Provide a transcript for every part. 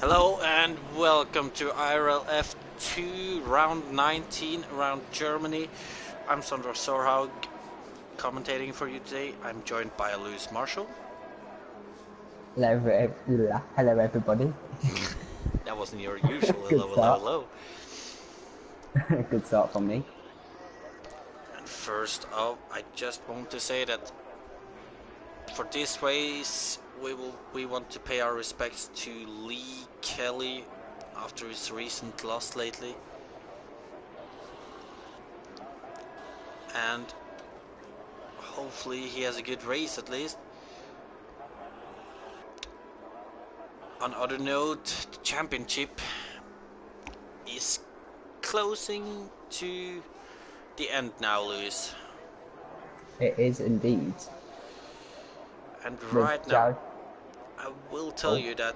Hello and welcome to IRL F2 round 19 around Germany. I'm Sondre Sorhaug, commentating for you today. I'm joined by Lewis Marshall. Hello everybody. That wasn't your usual Good hello. Good start from me. And first up, I just want to say that for this race we want to pay our respects to Lee Kelly after his recent loss lately, and hopefully he has a good race at least. On other note, the championship is closing to the end now, Lewis. It is indeed. And right now, I will tell you that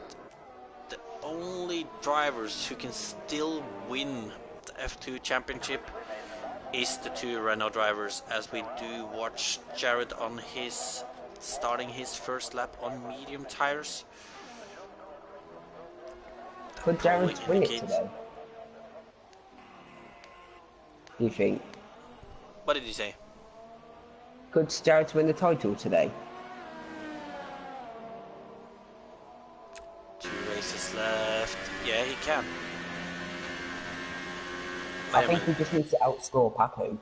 the only drivers who can still win the F2 championship is the two Renault drivers, as we do watch Jared on starting his first lap on medium tires. Could Jared win it today? Do you think? What did you say? Could Jared win the title today? 2 races left. Yeah, he can. I think he just needs to outscore Paco.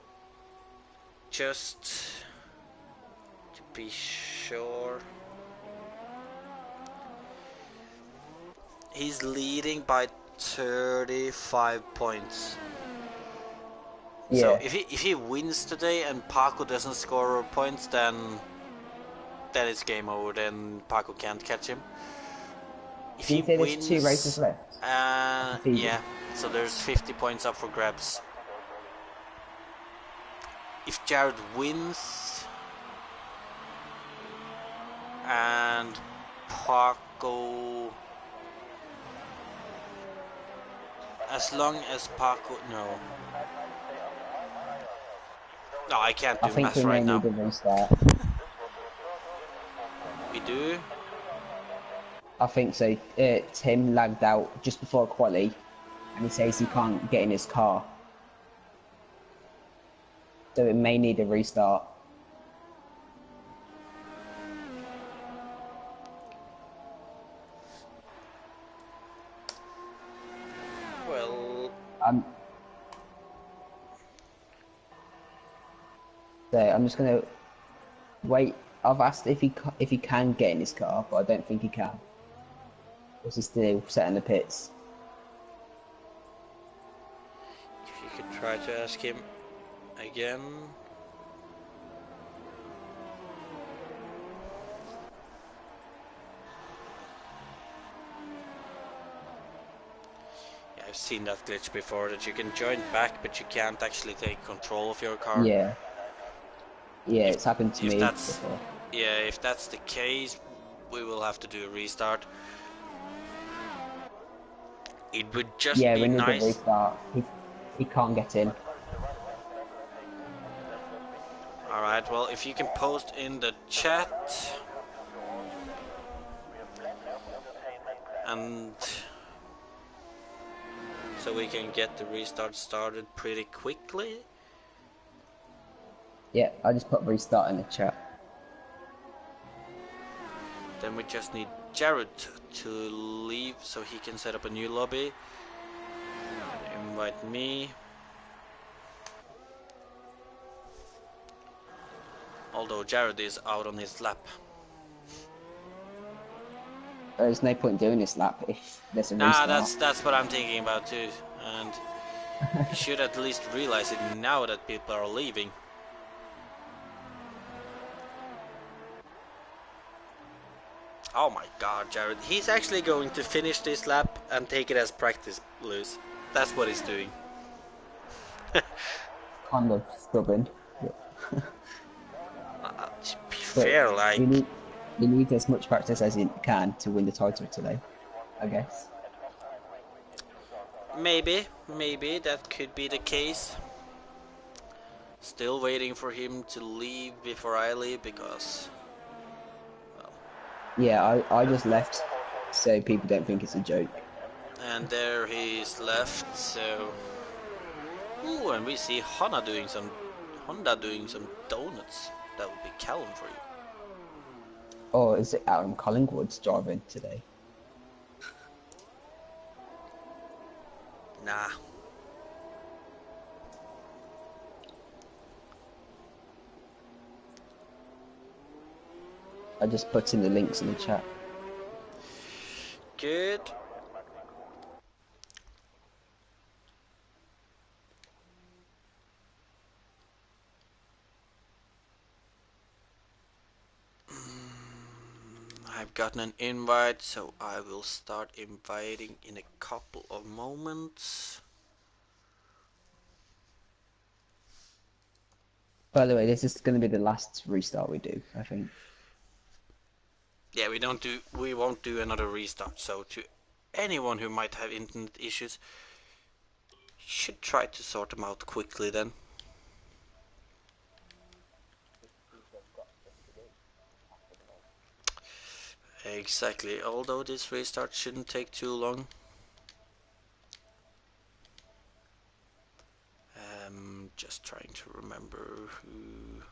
Just to be sure. He's leading by 35 points. Yeah. So if he wins today and Paco doesn't score points, then it's game over. Then Paco can't catch him. If he wins, there's 2 races left. Yeah. So there's 50 points up for grabs. If Jared wins and Paco, as long as Paco, no, I can't do math right now. I think we may need a restart. We do? I think so. Tim lagged out just before quali, and he says he can't get in his car. So it may need a restart. Well, so I'm just gonna wait. I've asked if he can get in his car, but I don't think he can. Because he's still set in the pits. If you could try to ask him again. Yeah, I've seen that glitch before, that you can join back but you can't actually take control of your car. Yeah, it's happened to me before. Yeah, if that's the case, we will have to do a restart. It would just be nice. Yeah, we need a restart. He can't get in. Alright, well, if you can post in the chat. And so we can get the restart started pretty quickly. Yeah, I just put restart in the chat. Then we just need Jared to leave so he can set up a new lobby. Invite me. Although Jared is out on his lap. There's no point doing this lap if there's a restart. Nah, that's what I'm thinking about too. And you should at least realize it now that people are leaving. Oh my god, Jared. He's actually going to finish this lap and take it as practice, Lewis. That's what he's doing. Kind of stubborn. To be fair, like... You need as much practice as you can to win the title today, I guess. Maybe that could be the case. Still waiting for him to leave before I leave because... Yeah, I just left so people don't think it's a joke. And there he's left, so... Ooh, and we see Honda doing some donuts. That would be Callum for you. Or is it Aaron Collingwood's driving today? Nah. I just put in the links in the chat. Good. I've gotten an invite, so I will start inviting in a couple of moments. By the way, this is going to be the last restart we do, I think. Yeah, we won't do another restart, so to anyone who might have internet issues, should try to sort them out quickly then. Exactly, although this restart shouldn't take too long. Just trying to remember who...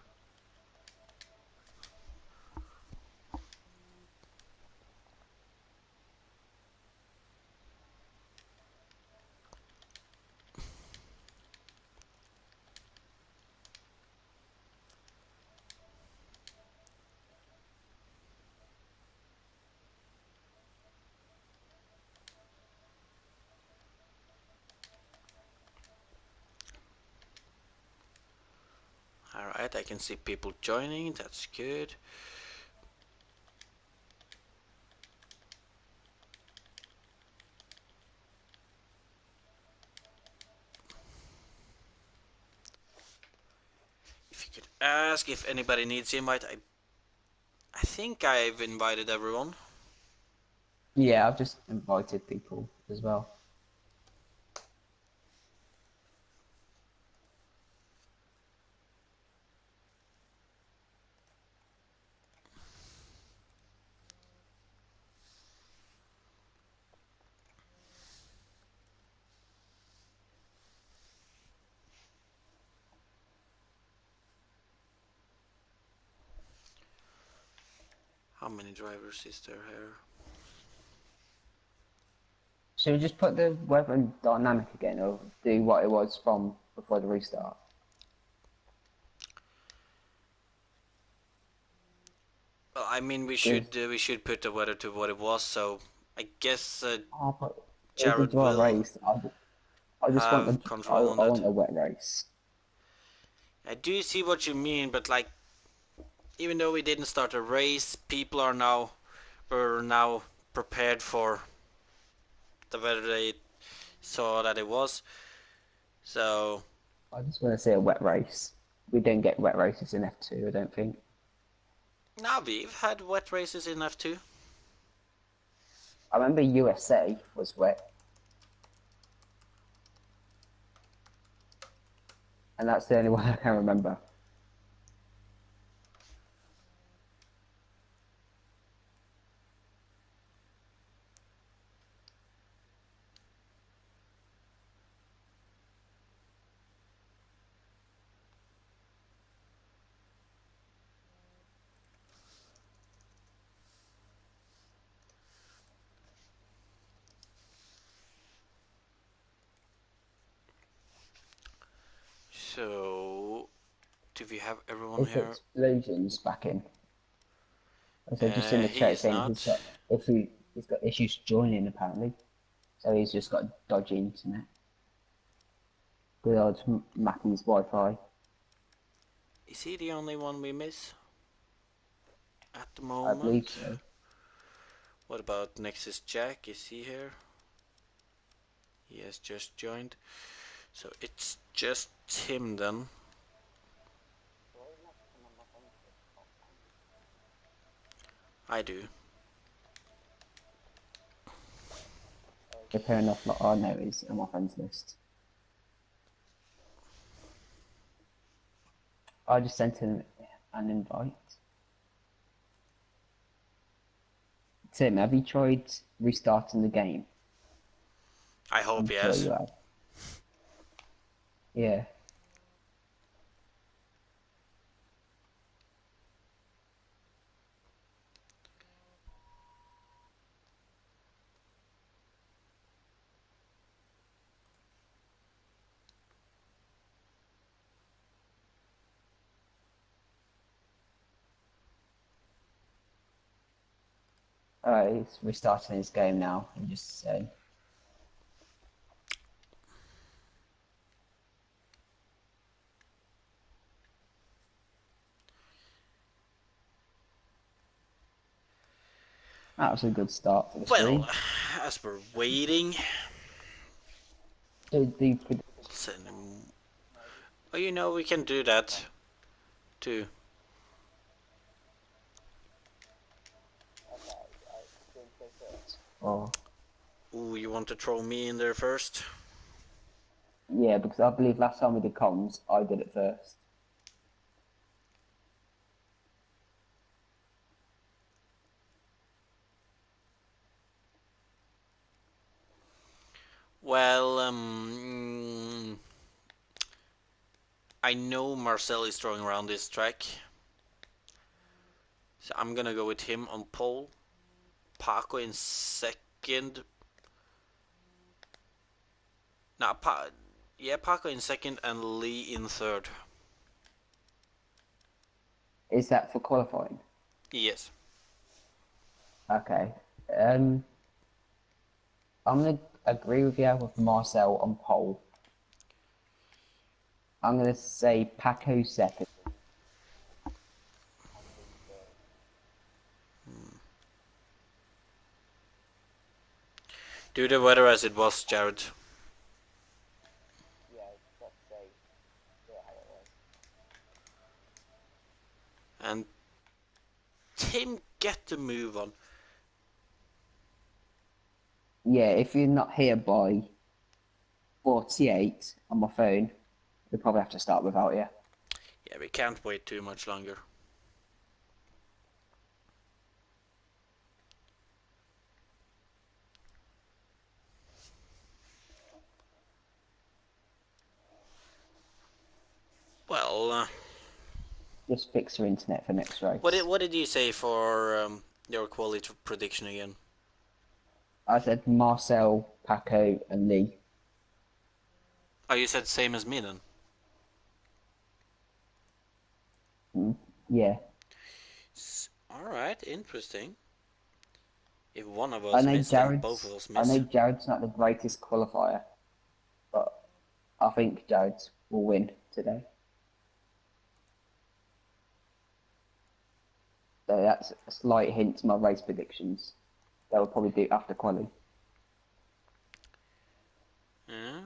Alright, I can see people joining, that's good. If you could ask if anybody needs invite, I think I've invited everyone. Yeah, I've just invited people as well. How many drivers is there here? Should we just put the weather and dynamic again, or do what it was from before the restart? Well, I mean, we should put the weather to what it was. So I guess Jared draw will race. I just want have control on I that. want a wet race. I do see what you mean, but like, even though we didn't start a race, people are now prepared for the weather they saw that it was. So I just want to see a wet race. We don't get wet races in F2, I don't think. now we've had wet races in F2. I remember USA was wet. And that's the only one I can remember. So do we have everyone here? Explosions back in. So just in the chat saying he's got issues joining apparently. So he's just got dodgy internet. Good old Mackie's Wi-Fi. Is he the only one we miss at the moment? I believe so. What about Nexus Jack? Is he here? He has just joined. So it's just him then. I do. Fair enough, not I know he's on my friends list. I just sent him an invite. Tim, have you tried restarting the game? I hope I'm yes. sure you have. Yeah. Alright, he's restarting his game now. I'm just saying. That was a good start for the stream. Well, as we're waiting, send him. Oh, you know, we can do that too. Oh. Ooh, you want to throw me in there first? Yeah, because I believe last time we did comms, I did it first. Well, I know Marcel is throwing around this track, so I'm gonna go with him on pole. Paco in second. Nah, Paco in second and Lee in third. Is that for qualifying? Yes. Okay. I'm gonna agree with you with Marcel on pole. I'm gonna say Paco second. Do the weather as it was, Jared. Yeah, let's say how it was. And Tim, get the move on. Yeah, if you're not here by 48 on my phone, we'll probably have to start without you. Yeah, we can't wait too much longer. Well, Just fix your internet for next race. what did you say for your quality prediction again? I said Marcel, Paco, and Lee. Oh, you said same as me then? Yeah. Alright, interesting. If one of us missed, then both of us I know missed. Jared's not the greatest qualifier, but I think Jared will win today. So that's a slight hint to my race predictions. They'll probably do after quali. Yeah.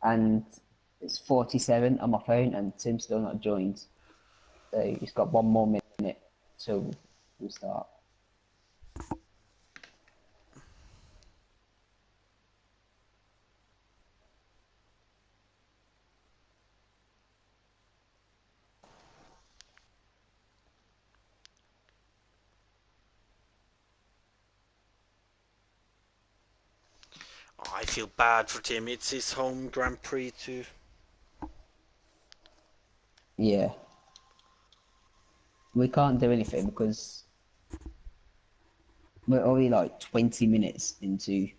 And it's 47 on my phone, and Tim's still not joined. So he's got one more minute till we start. Oh, I feel bad for Tim. It's his home Grand Prix too. Yeah. We can't do anything because we're already like 20 minutes into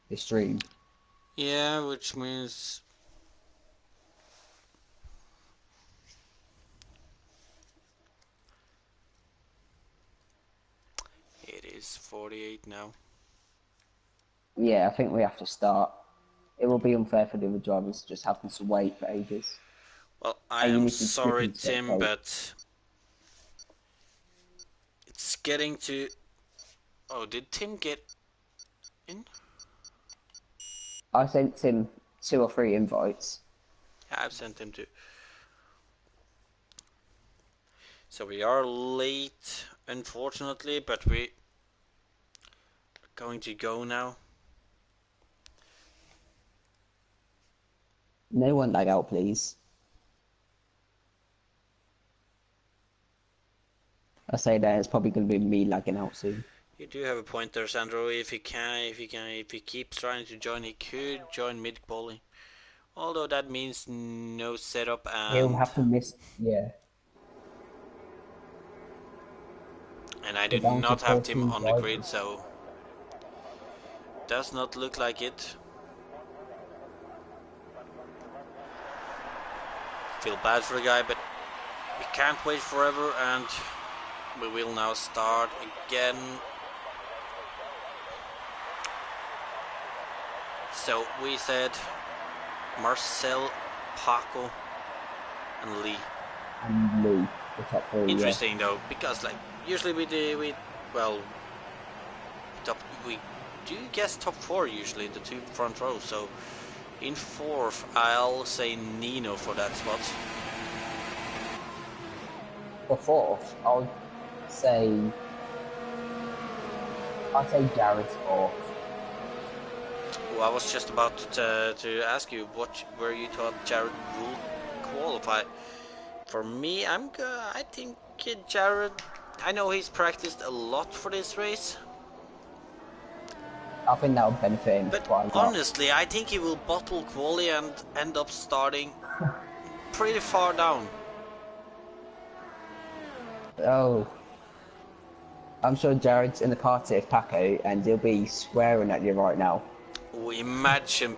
the stream. Yeah, which means it is 48 now. Yeah, I think we have to start. It will be unfair for the other drivers to just having to wait for ages. Well, I am sorry, Tim, but it's getting to... Oh, did Tim get in? I sent Tim 2 or 3 invites. Yeah, I've sent him too. So we are late, unfortunately, but we are going to go now. No one lag out, please. I say that it's probably going to be me lagging out soon. You do have a point there, Sandro. If he keeps trying to join, he could join mid quali. Although that means no setup and he'll have to miss. Yeah. And I We're do down to not have him 14 on the grid, drivers. so does not look like it. Feel bad for the guy, but we can't wait forever, and we will now start again. So we said Marcel, Paco, and Lee. And Lee, the top three. Interesting though, because like usually we do guess top 4 usually, the 2 front rows. So in 4th, I'll say Nino for that spot. For 4th, I'll say Jared's 4th. Well, I was just about to ask you where you thought Jared will qualify. For me, I think Jared. I know he's practiced a lot for this race. I think that will benefit him But quite a lot. honestly, I think he will bottle quali and end up starting pretty far down. Oh. I'm sure Jared's in the party of Paco and he'll be swearing at you right now. Oh, imagine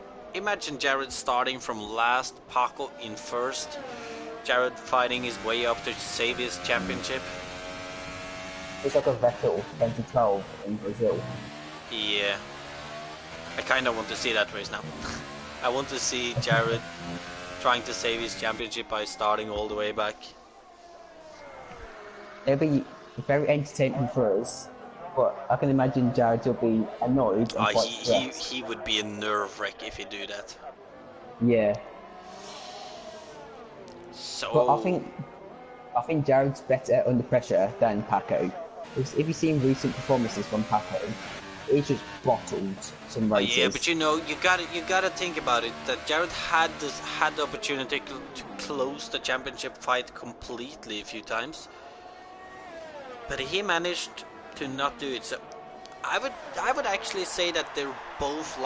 Jared starting from last, Paco in 1st. Jared fighting his way up to save his championship. It's like a Vettel 2012 in Brazil. Yeah. I kind of want to see that race now. I want to see Jared trying to save his championship by starting all the way back. It'll be very entertaining for us, but I can imagine Jared will be annoyed and quite stressed. He would be a nerve wreck if he do that. Yeah. So. But I think Jared's better under pressure than Paco. If you've seen recent performances from Paco, he's just bottled some races. Yeah, but you gotta think about it. That Jared had the opportunity to close the championship fight completely a few times, but he managed to not do it. So I would actually say that they're both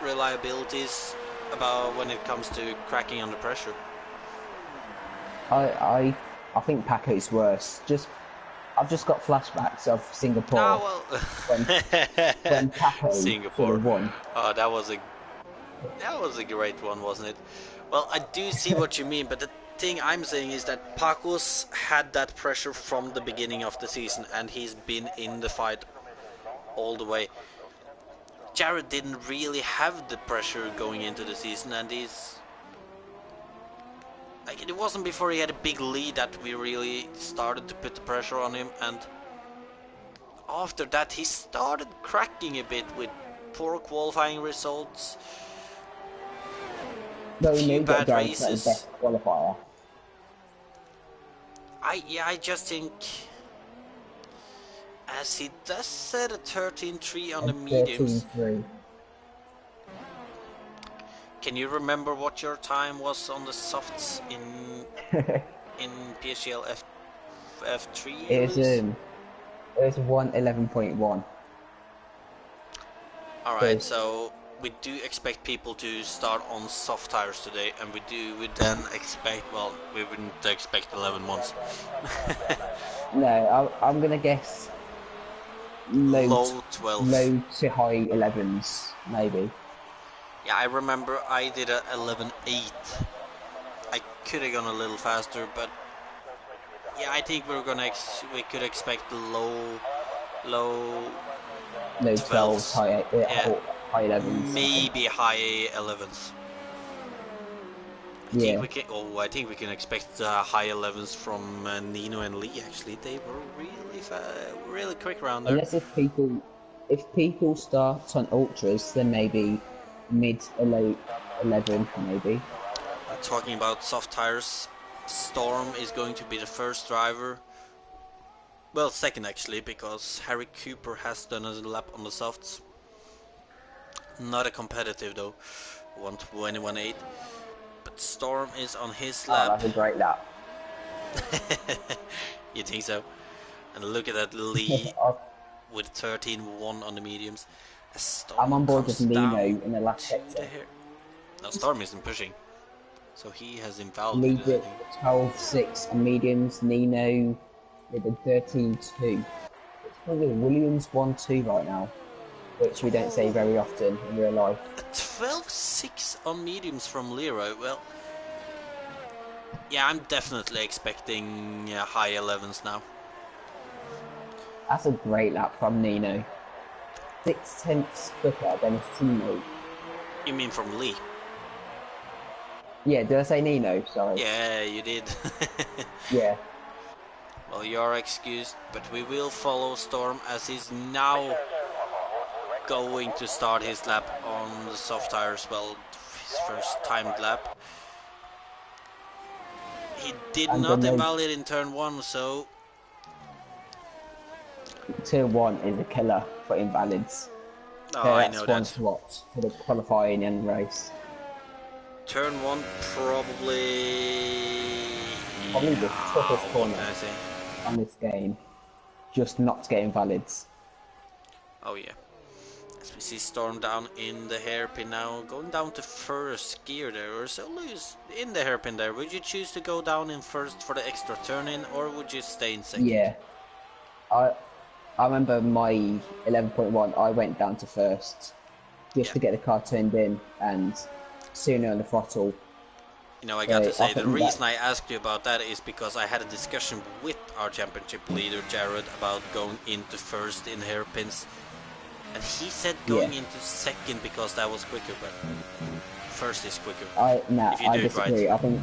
reliabilities about when it comes to cracking under pressure. I think Paco's worse. I've just got flashbacks of Singapore when Paco Singapore won. Oh, that was a great one, wasn't it? Well, I do see what you mean, but the thing I'm saying is that Paco's had that pressure from the beginning of the season, and he's been in the fight all the way. Jared didn't really have the pressure going into the season, and it wasn't before he had a big lead that we really started to put the pressure on him, and after that he started cracking a bit with poor qualifying results, a few bad races. Best qualifier. I just think, as he does set a 13.3 on the mediums. 13.3. Can you remember what your time was on the softs in PSGL F3? It was 1:11.1. Alright, so we do expect people to start on soft tires today, and we then expect, well, we wouldn't expect 11 months. No, I'm gonna guess low 12s. Low to high 11s, maybe. Yeah, I remember I did a 11.8. I could have gone a little faster, but yeah, I think we could expect low 12s, high 11s. Maybe high 11s. I think we can expect high 11s from Nino and Lee. Actually, they were really quick around there. Unless if people start on ultras, then maybe mid or late 11, maybe. Talking about soft tires, Storm is going to be the first driver. Well, second actually, because Harry Cooper has done a lap on the softs. Not a competitive though, 1:21.8. But Storm is on his lap. That's a great lap. You think so? And look at that Lee. with 13-1 on the mediums. I'm on board with Nino down in the last to sector. No, Storm isn't pushing, so he has Leads invalidated. it 12-6 on mediums. Nino with a 13-2. It's probably Williams 1-2 right now, which we don't say very often in real life. A 12-6 on mediums from Leroy. Well, yeah, I'm definitely expecting high 11s now. That's a great lap from Nino. 6/10 quicker than his teammate. You mean from Lee? Yeah, did I say Nino? Sorry. Yeah, you did. Yeah. Well, you are excused, but we will follow Storm as he's now going to start his lap on the soft tires. Well, his first timed lap. He did not invalidate in turn 1, so... Turn 1 is a killer for invalids. Oh, I know that. That's one to watch for the qualifying and race. Turn 1 probably the toughest corner on this game. Just not to get invalids. Oh yeah. As we see Storm down in the hairpin now, going down to first gear there, or so loose in the hairpin there. Would you choose to go down in first for the extra turn in, or would you stay in second? Yeah. I remember my 11.1, I went down to first just to get the car turned in and sooner on the throttle. You know, I got to say, the reason I asked you about that is because I had a discussion with our championship leader, Jared, about going into first in hairpins. And he said going into second because that was quicker, but first is quicker. I disagree. Right.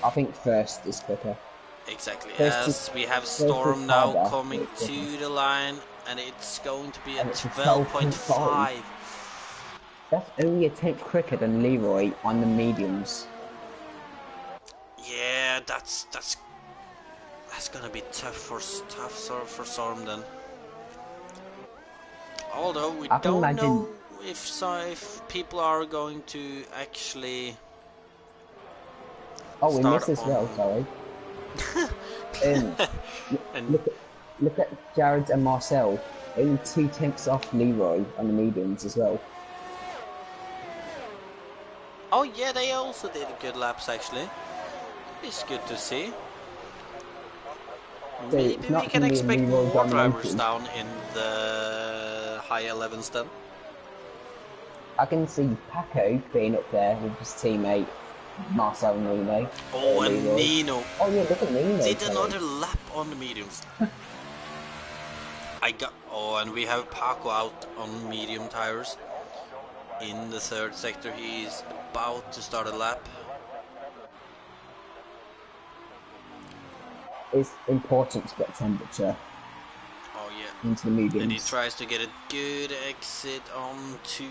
I think first is quicker. Exactly. As we have Storm now coming to the line, and it's going to be a 12.5. That's only a tenth quicker than Leroy on the mediums. Yeah, that's gonna be tough for Storm then. Although we don't know if people are going to actually. Oh, we missed as well. Sorry. Look at Jared and Marcel. Only 2 tenths off Leroy on the mediums as well. Oh yeah, they also did good laps actually. It's good to see. So maybe we can expect more drivers down in the high 11s then. I can see Paco being up there with his teammate Marcel and Nino. Oh, and Nino. Oh yeah, look at Nino. Did another lap on the mediums. And we have Paco out on medium tires. In the third sector, he's about to start a lap. It's important to get temperature. Oh yeah. Into the mediums. And he tries to get a good exit onto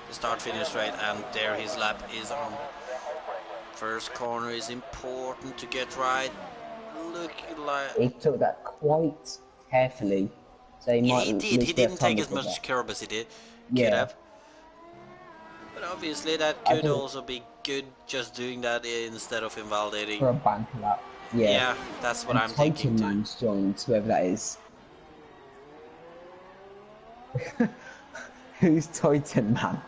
the start-finish straight, and there his lap is on. First corner is important to get right. Look like he took that quite carefully. So he might. He did. He didn't take as much curb as he did. Could have. But obviously that could also be good, just doing that instead of invalidating. For a bank lap. Yeah, that's what I'm thinking too. Man's joined, whoever that is. Who's Titan Man?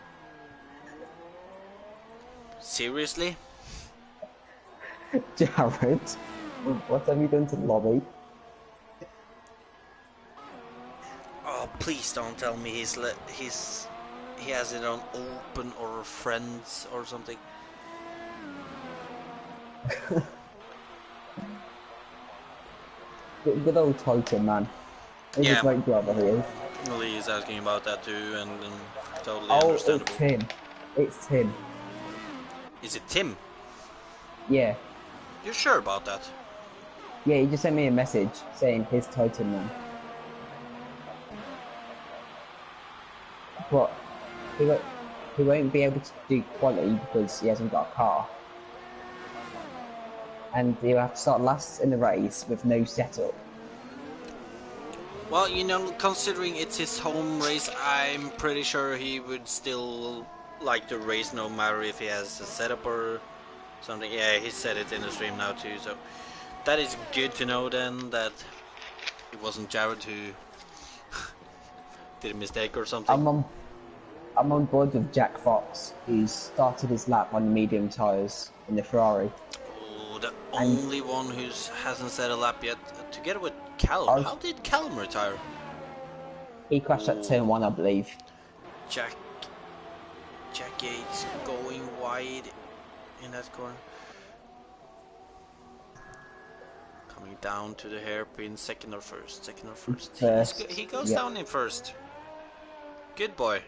Seriously? Jared, what have you done to the lobby? Oh, please don't tell me he has it on open or friends or something. Good old Titan Man. He's a great driver, he is. Well, he is asking about that too, and totally understandable. It's Tim. It's Tim. Is it Tim? Yeah. You're sure about that? Yeah, he just sent me a message saying his Titan Man. But he won't be able to do quality because he hasn't got a car. And he'll have to start last in the race with no setup. Well, you know, considering it's his home race, I'm pretty sure he would still like to race no matter if he has a setup or something. Yeah, he said it in the stream now too, so that is good to know then, that it wasn't Jared who Did a mistake or something? I'm on board with Jack Fox, who started his lap on the medium tyres in the Ferrari. Oh, the only one who hasn't set a lap yet, together with Callum. How did Callum retire? He crashed at turn 1, I believe. Jack Yates going wide in that corner. Coming down to the hairpin, second or first? First. He goes down in first. Good boy.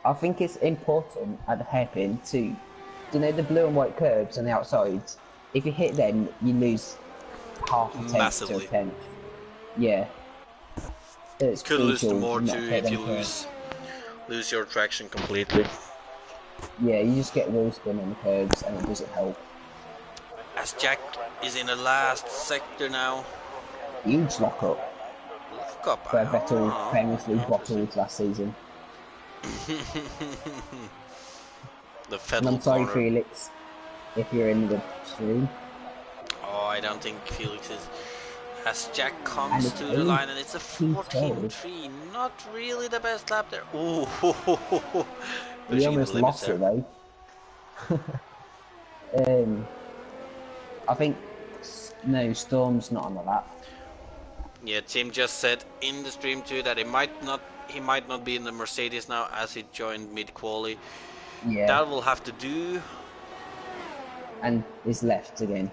I think it's important at the hairpin to, you know, the blue and white curbs on the outside. If you hit them, you lose half a tenth to a tenth. Yeah. It's could lose more too if you lose your traction completely. Yeah, you just get wheel spin on the curbs and it doesn't help. As Jack is in the last sector now. Huge lock-up. Where Vettel famously bottled last season. The Vettel and I'm sorry, corner. Felix, if you're in the stream. Oh, I don't think Felix is. As Jack comes to the line, and it's a 14.3, not really the best lap there. Ooh, he almost lost it though. I think no, Storm's not on the lap. Yeah, Tim just said in the stream too that he might not be in the Mercedes now as he joined mid-quali. Yeah. That will have to do. And is left again.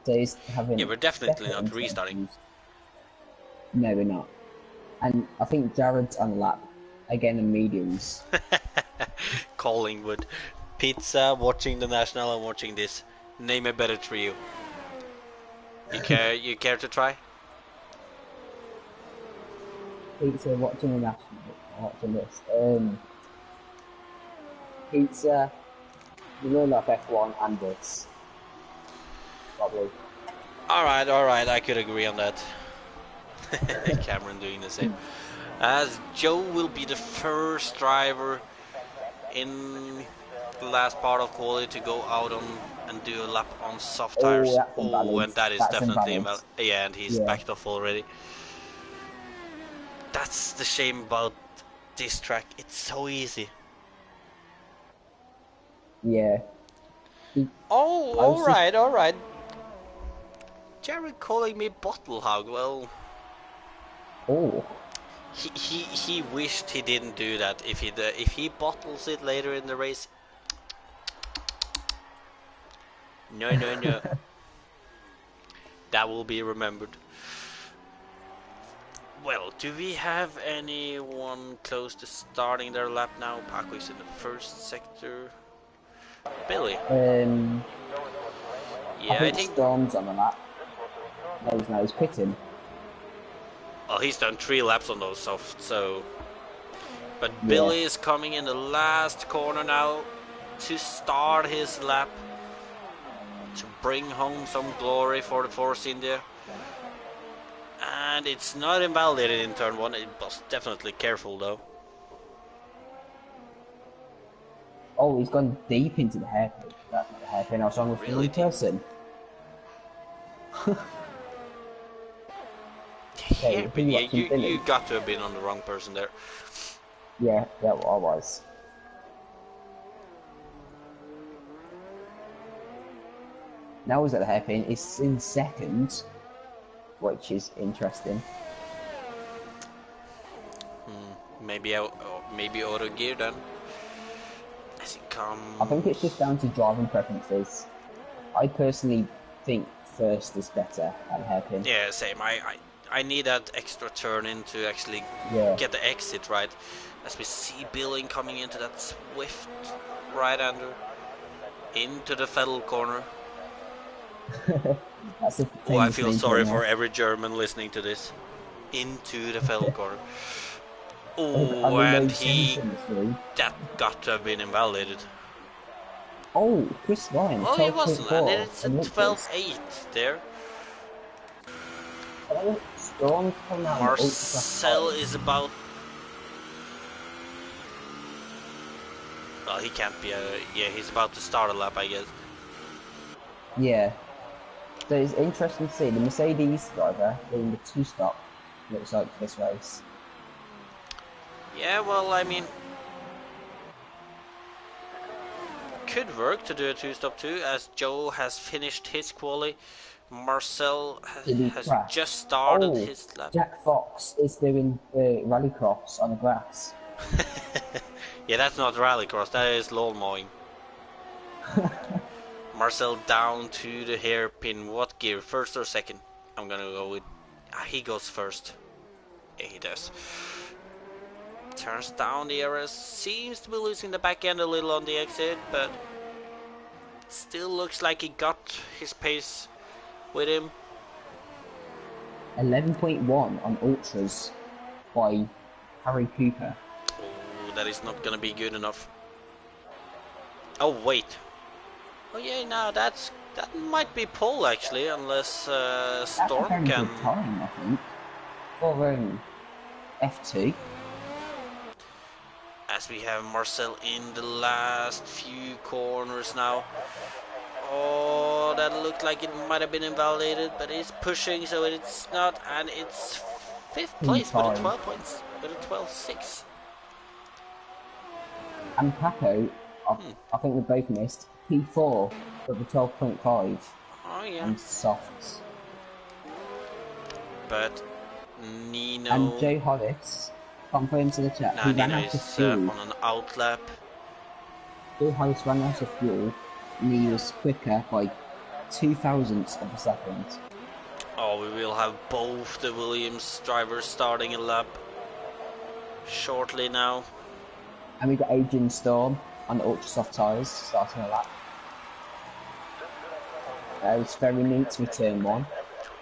So he's having. Yeah, we're definitely not restarting. No, we're not. And I think Jared's on the lap again in mediums. Collingwood, pizza, watching the national and watching this. Name a better trio. You care to try? Pizza, watching the national, watching this. Pizza, the IRL F1 and this. Probably. Alright, I could agree on that. Cameron doing the same. As Joe will be the first driver in the last part of quality to go out on and do a lap on soft tires. Oh, and that is definitely invalid. Yeah, and he's backed off already. That's the shame about this track. It's so easy. Yeah. Oh, alright. Jared calling me bottle hog. Well. Oh. He wished he didn't do that. If he bottles it later in the race. No. That will be remembered. Well, do we have anyone close to starting their lap now? Paco is in the first sector. Billy. Yeah, I think Storm's on the lap. No, he's pitting. Well, he's done 3 laps on those soft, so. But Billy is coming in the last corner now to start his lap to bring home some glory for the Force India. And it's not invalidated in turn 1. It was definitely careful though. Oh, he's gone deep into the hairpin. That's not the hairpin. I was wrong with the wrong person. Hairpin? Yeah, you got to have been on the wrong person there. Yeah, I was. Now he's at the hairpin. It's in second, which is interesting. Maybe auto gear then. As it comes. I think it's just down to driving preferences. I personally think first is better at hairpin. Yeah, same. I need that extra turn in to actually get the exit right. As we see Billing coming into that swift right-hander into the Vettel corner. I feel sorry for every German listening to this. Into the Vettel corner. Oh, and that got to have been invalidated. Oh, Chris Ryan. Oh, he wasn't, and it's a 12.8 there. Marcel is about. Well, he can't be. He's about to start a lap, I guess. Yeah. So it's interesting to see the Mercedes driver doing the 2-stop looks like, for this race. Yeah, well, I mean, could work to do a 2-stop 2, as Joe has finished his quali. Marcel has just started his lap. Jack Fox is doing rallycross on the grass. Yeah, that's not rallycross, that is lawn mowing. Marcel down to the hairpin. What gear? First or second? I'm gonna go with... he goes first. Yeah, he does. Turns down the RS. Seems to be losing the back end a little on the exit, but still looks like he got his pace with him. 11.1 on ultras by Harry Cooper. Oh, that is not gonna be good enough. Oh wait. Oh yeah, no, that might be pole actually, unless Storm That's a very can. good time, I think, for F2. As we have Marcel in the last few corners now. Oh, that looked like it might have been invalidated, but he's pushing, so it's not, and it's 5th place with a 12 points, with a 12.6. And Paco, I think we both missed P4 with a 12.5. Oh yeah. And softs. But Nino and Joe Hollis confirmed to the chat. Nah, he Nino ran out of is fuel. on an outlap. Joe Hollis ran out of fuel, and he was quicker by 0.02 of a second. Oh, we will have both the Williams drivers starting a lap shortly now. And we got Adrian Storm on the ultra soft tyres starting a lap. It's very neat to turn 1.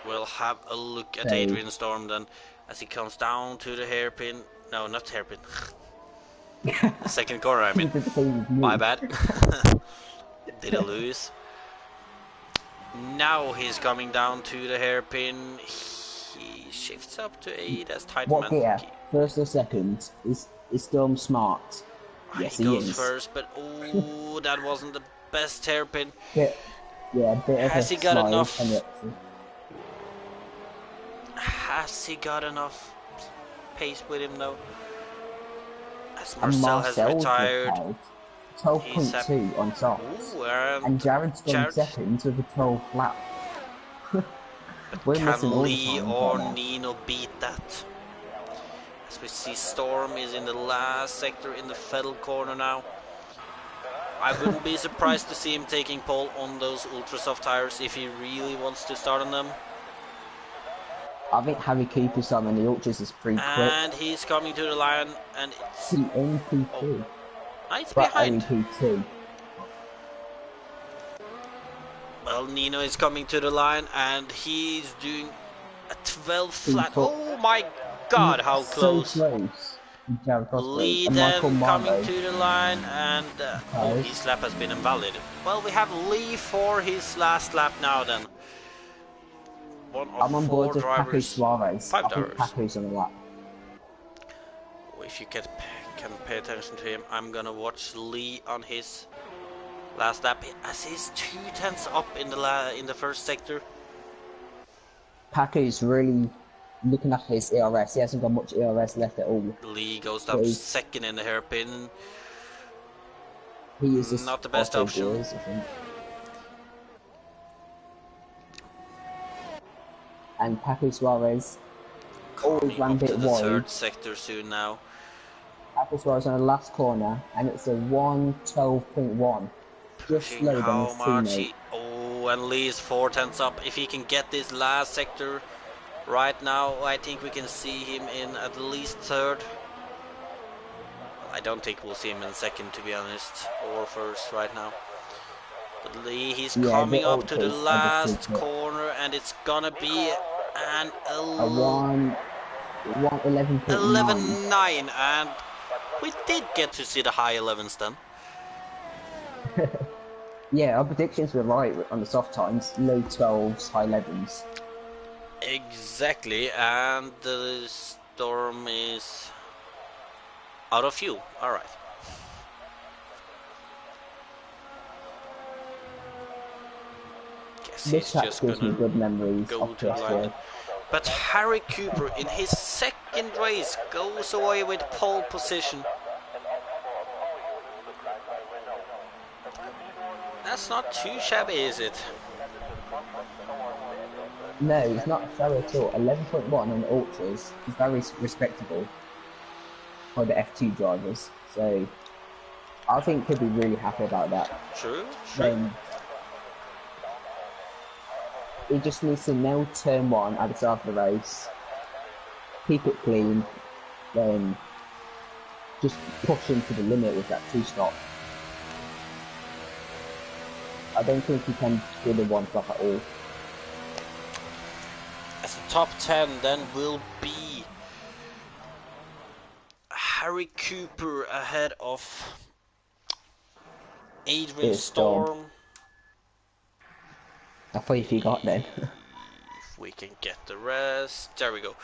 We'll have a look at Adrian Storm then as he comes down to the hairpin. No, not hairpin. The second corner, I mean. My bad. Did I lose? Now he's coming down to the hairpin. He shifts up to 8 as tight man. What gear? First or second? Is Storm smart? Yes, he goes first, but oh, that wasn't the best hairpin. Has he got enough? Has he got enough pace with him though? As Marcel has retired. 12.2 on softs. And Jared's gone second with a 12 lap. But can Lee or Nino beat that? As we see Storm is in the last sector in the Fettel corner now. I wouldn't be surprised to see him taking pole on those ultra soft tires if he really wants to start on them. I think Harry Cooper's on the ultras is pretty quick. And he's coming to the line, and it's P2. Oh, it's behind. P2. Well, Nino is coming to the line, and he's doing a 12 flat. Oh my God, how close! So close. Lee then coming to the line, and oh, his lap has been invalidated. Well, we have Lee for his last lap now then. One of I'm on board with Paco Suarez. 5 drivers. Paco's on the lap. If you can pay attention to him, I'm gonna watch Lee on his last lap as he's 0.2 up in the first sector. Paco's really looking after his ERS. He hasn't got much ERS left at all. Lee goes down second in the hairpin. He uses not the best option. Gears, I think. And Paco Suarez always ran a bit wide. Third sector soon now. Paco Suarez on the last corner, and it's a 1:12.1. Just slower than his teammate. Oh, and Lee is 0.4 up. If he can get this last sector right now, I think we can see him in at least third. I don't think we'll see him in second, to be honest, or first right now. But Lee, he's coming up to the last corner, and it's gonna be an 11.9, and we did get to see the high 11s then. Yeah, our predictions were right on the soft times, low 12s, high 11s. Exactly, and the Storm is out of fuel. All right. This track gives me good memories go of to the line. But Harry Cooper in his second race goes away with pole position. That's not too shabby, is it? No, it's not shallow at all. 11.1 on the ultras is very respectable for the F2 drivers. So I think he'll be really happy about that. True. Then he just needs to nail turn 1 at the start of the race, keep it clean, then just push into the limit with that 2-stop. I don't think he can do the 1-stop at all. As the top 10 then will be Harry Cooper ahead of Adrian Storm. I thought if you got then. If we can get the rest. There we go.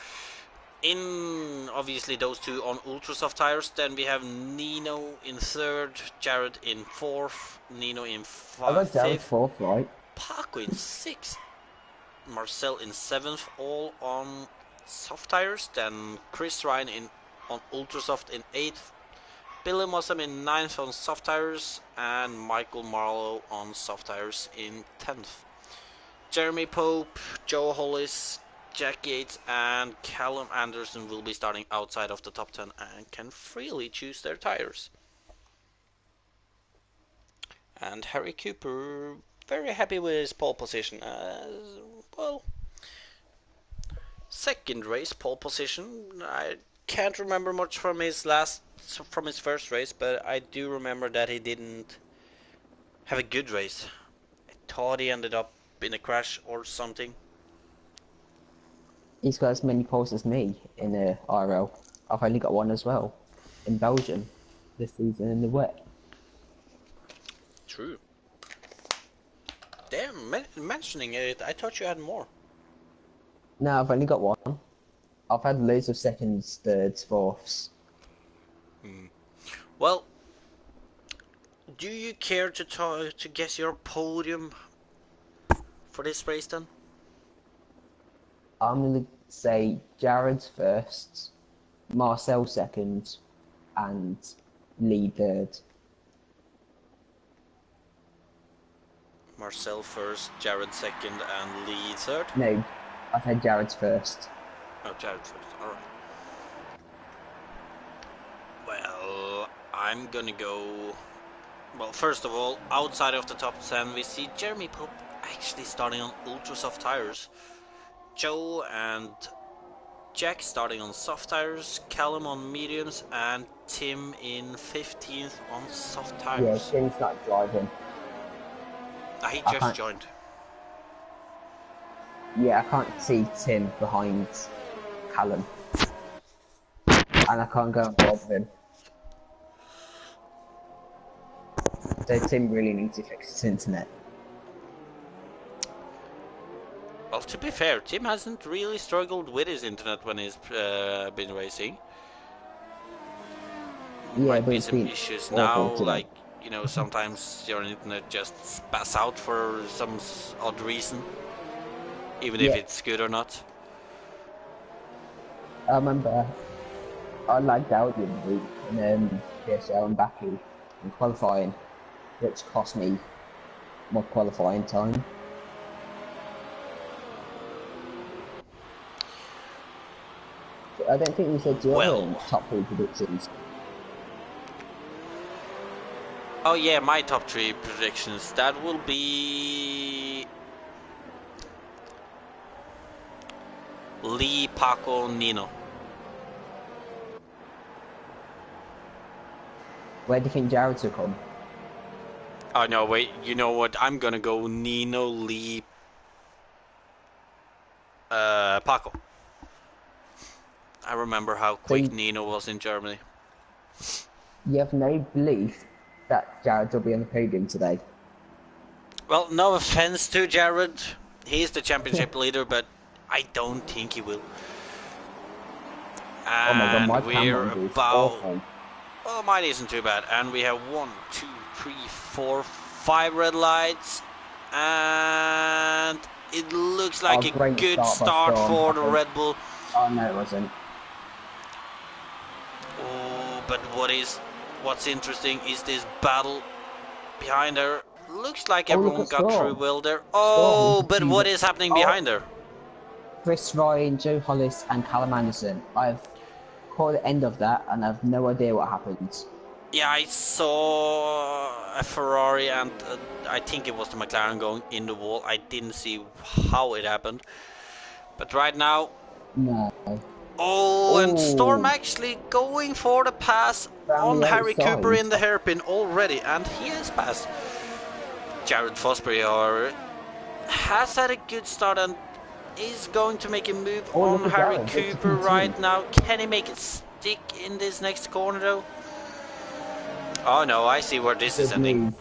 In obviously those two on ultra soft tires. Then we have Nino in 3rd, Jared in 4th, Nino in 5th. I got Jared 4th, right? Paco in 6th, Marcel in 7th, all on soft tires. Then Chris Ryan on ultra soft in 8th, Billy Mossam in 9th on soft tires, and Michael Marlowe on soft tires in 10th. Jeremy Pope, Joe Hollis, Jack Yates and Callum Anderson will be starting outside of the top 10 and can freely choose their tires. And Harry Cooper very happy with his pole position. Well, second race pole position. I can't remember much from his first race, but I do remember that he didn't have a good race. I thought he ended up in a crash or something. He's got as many poles as me in the IRL. I've only got one as well in Belgium this season in the wet. True. Damn, mentioning it, I thought you had more. No, I've only got one. I've had loads of seconds, thirds, fourths. Well, do you care to guess your podium for this race then? I'm going to say Jared's first, Marcel second, and Lee third. Marcel first, Jared second, and Lee third? No, I said Jared's first. Oh, Jared first, alright. Well, I'm gonna go... Well, first of all, outside of the top 10, we see Jeremy Pope actually starting on ultra soft tires. Joe and Jack starting on soft tires, Callum on mediums, and Tim in 15th on soft tires. Yeah, Tim's not driving. He just joined. Yeah, I can't see Tim behind Callum. And I can't go above him. So Tim really needs to fix his internet. Well, to be fair, Tim hasn't really struggled with his internet when he's been racing. Yeah, Might but be it's some been issues awful now, today. like, you know, sometimes your internet just spats out for some odd reason, even if it's good or not. I remember I lagged out the other week in PSL and Baku in qualifying, which cost me more qualifying time. I don't think we said your top 3 predictions. Oh yeah, my top 3 predictions. That will be Lee, Paco, Nino. Where do you think Jared's will come? Oh no, wait, you know what? I'm gonna go Nino, Lee, Paco. I remember how quick Nino was in Germany. You have no belief that Jared will be on the podium today? Well, no offense to Jared. He's the championship leader, but I don't think he will. And oh my God, we're about... awful. Oh, mine isn't too bad. And we have 1, 2, 3, 4, 5 red lights. And It looks like a great good start for the Red Bull. Oh no, it wasn't. Oh, but what's interesting is this battle behind her. Looks like everyone got through well there. Oh, but what is happening behind her? Chris Ryan, Joe Hollis, and Callum Anderson. I've caught the end of that, and I've no idea what happens. Yeah, I saw a Ferrari and I think it was the McLaren going in the wall. I didn't see how it happened. But right now... No. Oh, and Storm actually going for the pass on Harry Cooper in the hairpin already. And he has passed. Jared Fosbury, however, has had a good start and is going to make a move on Harry Cooper right now. Can he make it stick in this next corner though? Oh no, I see where this is ending.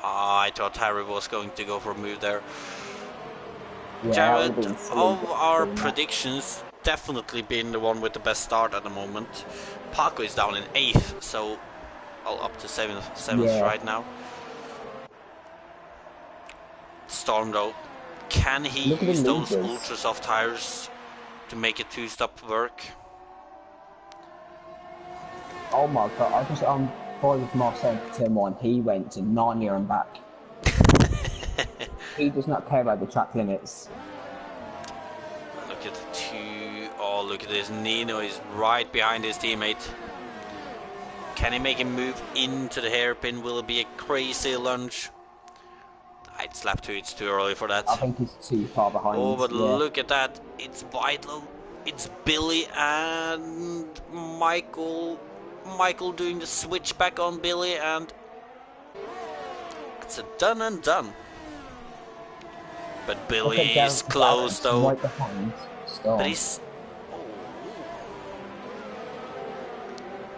I thought Harry was going to go for a move there. Yeah, Jared, of our predictions, definitely been the one with the best start at the moment. Paco is down in 8th, so up to 7th right now. Storm though, can he use those ultra soft tires to make a 2-stop work? Oh my god, I just followed Marcel to turn 1. He went to Narnia and back. He does not care about the track limits. Look at the 2. Oh, look at this. Nino is right behind his teammate. Can he make a move into the hairpin? Will it be a crazy lunge? It's lap 2, it's too early for that. I think he's too far behind. Oh, but look at that. It's Vital. It's Billy and Michael. Michael doing the switch back on Billy, and it's a done and done. But Billy is close though. Right behind Storm. But he's...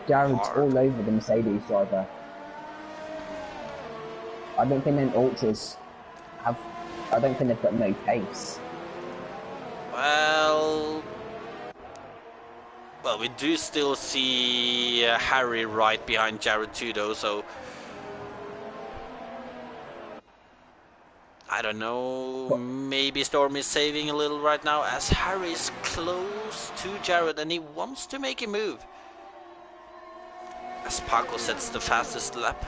Jared's all over the Mercedes driver. I don't think them ultras have... I don't think they've got no pace. Well, we do still see Harry right behind Jared too though, so... I don't know, maybe Storm is saving a little right now as Harry is close to Jared and he wants to make a move. As Paco sets the fastest lap.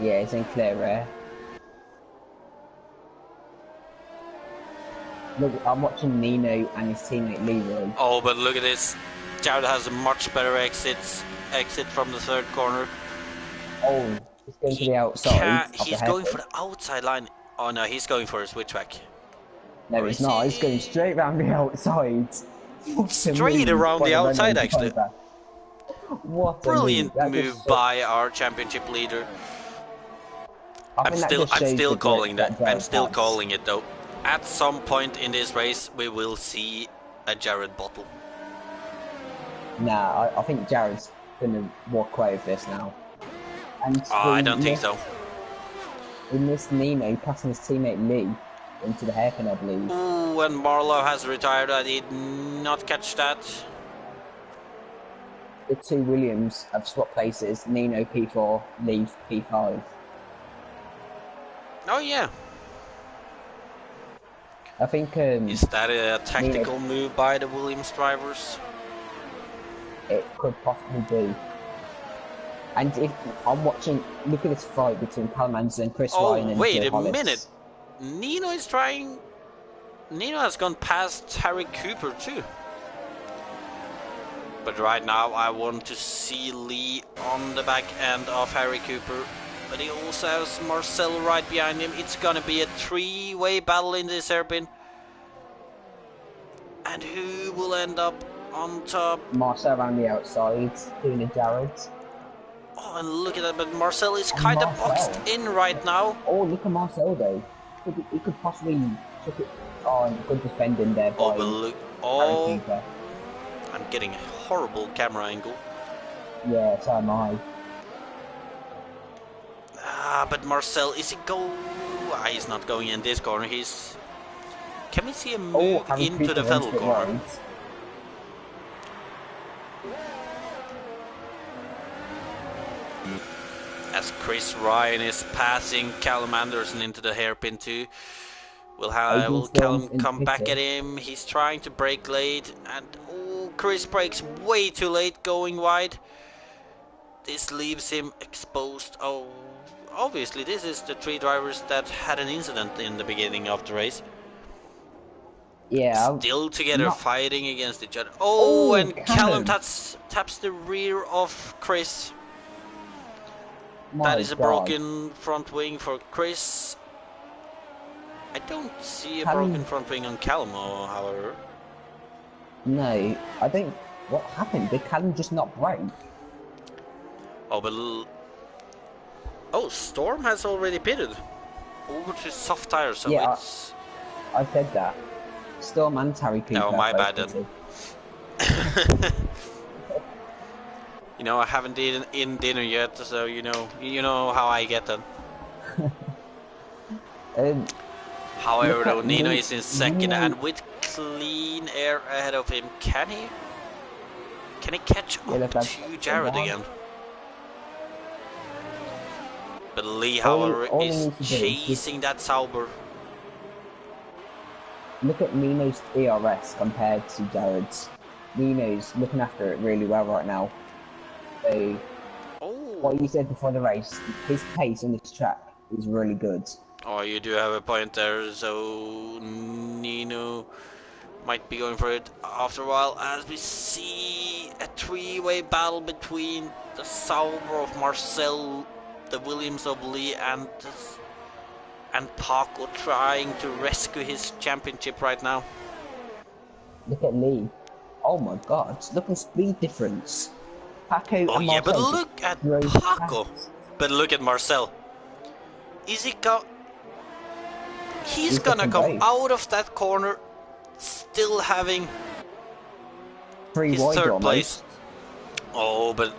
Yeah, it's in clear air. Look, I'm watching Nino and his teammate Leroy. Oh, but look at this. Jared has a much better exit from the 3rd corner. Oh, he's going to the outside. He's going for the outside line. Oh no, he's going for a switchback. No, he's not. He's going straight around the outside. Straight around the outside, actually. What a brilliant move by our championship leader. I'm still calling that. I'm still calling it though. At some point in this race, we will see a Jared bottle. Nah, I think Jared's gonna walk away with this now. And I don't think so. We missed Nino passing his teammate Lee into the hairpin, I believe. Ooh, and Marlowe has retired. I did not catch that. The 2 Williams have swapped places. Nino P4, Lee P5. Oh yeah. I think is that a tactical move by the Williams drivers? It could possibly be. And if I'm watching, look at this fight between Callum Anderson and Chris Ryan and wait Joe a Hollis. minute. Nino is trying. Nino has gone past Harry Cooper too. But right now I want to see Lee on the back end of Harry Cooper. But he also has Marcel right behind him. It's gonna be a 3-way battle in this hairpin. And who will end up on top? Marcel around the outside, doing a Jared. Oh, and look at that, but Marcel is kind of boxed in right now. Oh, look at Marcel though. He could possibly took it on good defending there by but look. Oh, I'm getting a horrible camera angle. Yeah, so am I. But Marcel, is he go? He's not going in this corner. He's. Can we see him move into the Vettel corner? Right. As as Chris Ryan is passing Callum Anderson into the hairpin too. Will Callum come back at him? He's trying to brake late, and oh, Chris brakes way too late going wide. This leaves him exposed. Oh, obviously this is the 3 drivers that had an incident in the beginning of the race. Yeah. Still together fighting against each other. Oh, and Callum taps the rear of Chris. That is a broken front wing for Chris. I don't see a broken front wing on Callum, however. No, I think. What happened? Did Callum just not brake? Oh, but Storm has already pitted over to soft tires, so yeah, it's. I said that. Storm and Terry Cooper. No, my bad then. You know, I haven't eaten dinner yet, so you know how I get them. However, though, Nino is in second, and with clean air ahead of him, can he catch up to Jared again? But Lee, however, is chasing that Sauber. Look at Nino's ERS compared to Jared's. Nino's looking after it really well right now. So, what you said before the race, his pace on this track is really good. Oh, you do have a point there, so Nino might be going for it after a while, as we see a 3-way battle between the Sauber of Marcel, the Williams of Lee, and Paco trying to rescue his championship right now. Look at Lee. Oh my god, look at speed difference. Paco oh and yeah, Marcel but look at Paco. But look at Marcel. He's gonna come out of that corner still having his third place. Oh, but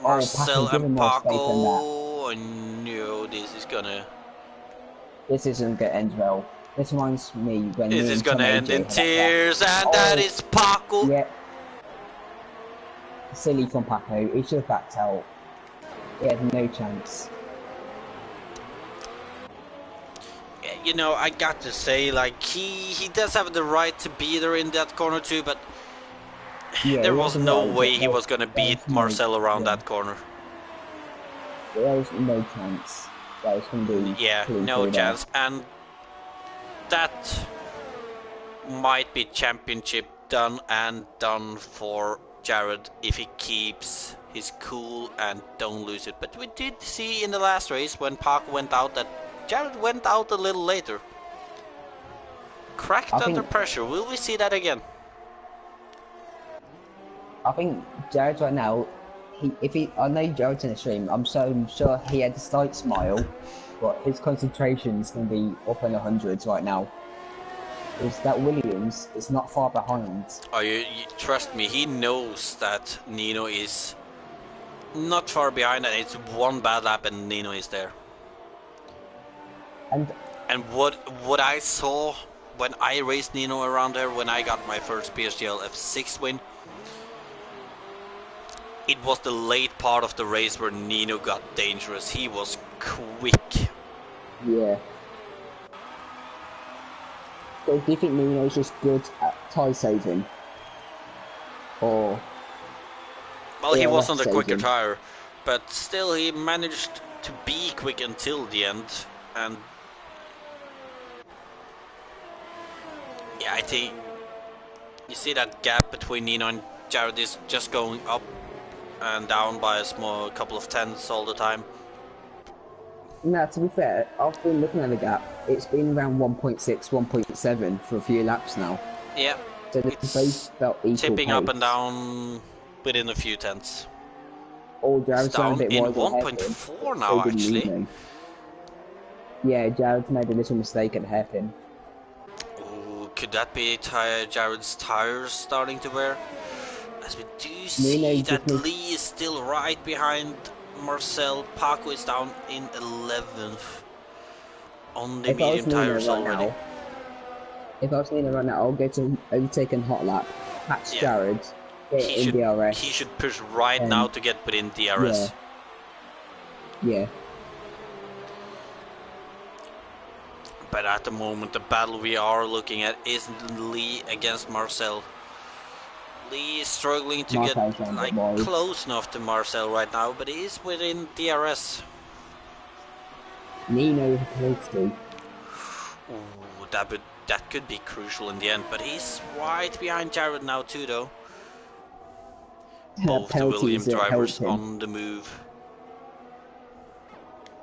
Marcel and Paco. Oh no, this isn't gonna end well. This reminds me when this is gonna end in tears, and that is Paco. Yeah. Silly from Paco. He should have backed out. He had no chance. You know, I got to say, like, he does have the right to be there in that corner too, but yeah, there was no way he was gonna beat Marcel around that corner. There was no chance. That was gonna be no chance, and that might be championship done for Jared if he keeps his cool and don't lose it. But we did see in the last race when Paco went out that Jared went out a little later. Cracked under pressure. Will we see that again? I think Jared right now, I know Jared's in the stream, I'm sure he had a slight smile, but his concentration is going to be up in the hundreds right now. Is that Williams is not far behind. Oh, you trust me, he knows that Nino is not far behind, and it's one bad lap and Nino is there. And what I saw when I raced Nino around there, when I got my first PSGL F6 win, it was the late part of the race where Nino got dangerous. He was quick. Yeah. So do you think Nino's just good at tyre saving? Or... Well, he was on the quicker tyre, but still he managed to be quick until the end. And yeah, I think you see that gap between Nino and Jared is just going up and down by a couple of tenths all the time. Now, to be fair, I've been looking at the gap. It's been around 1.6, 1.7 for a few laps now. Yeah, so both felt equal tipping pace. Up and down within a few tenths. Oh, Jared's down a bit in wide 1.4 now, actually. Nino. Yeah, Jared's made a little mistake at the hairpin. Ooh, could that be Jared's tires starting to wear? As we do see that Lee is still right behind Marcel. Paco is down in 11th on the medium tires already. If I was Nino right now, I'll go to overtake and hot lap, catch Jared, get in DRS. He should push right now to get within DRS. Yeah. But at the moment, the battle we are looking at is Lee against Marcel. Lee is struggling to get like close enough to Marcel right now, but he is within DRS. Nino close to. Ooh, that could be crucial in the end, but he's right behind Jared now too, though. Both the Williams drivers on the move.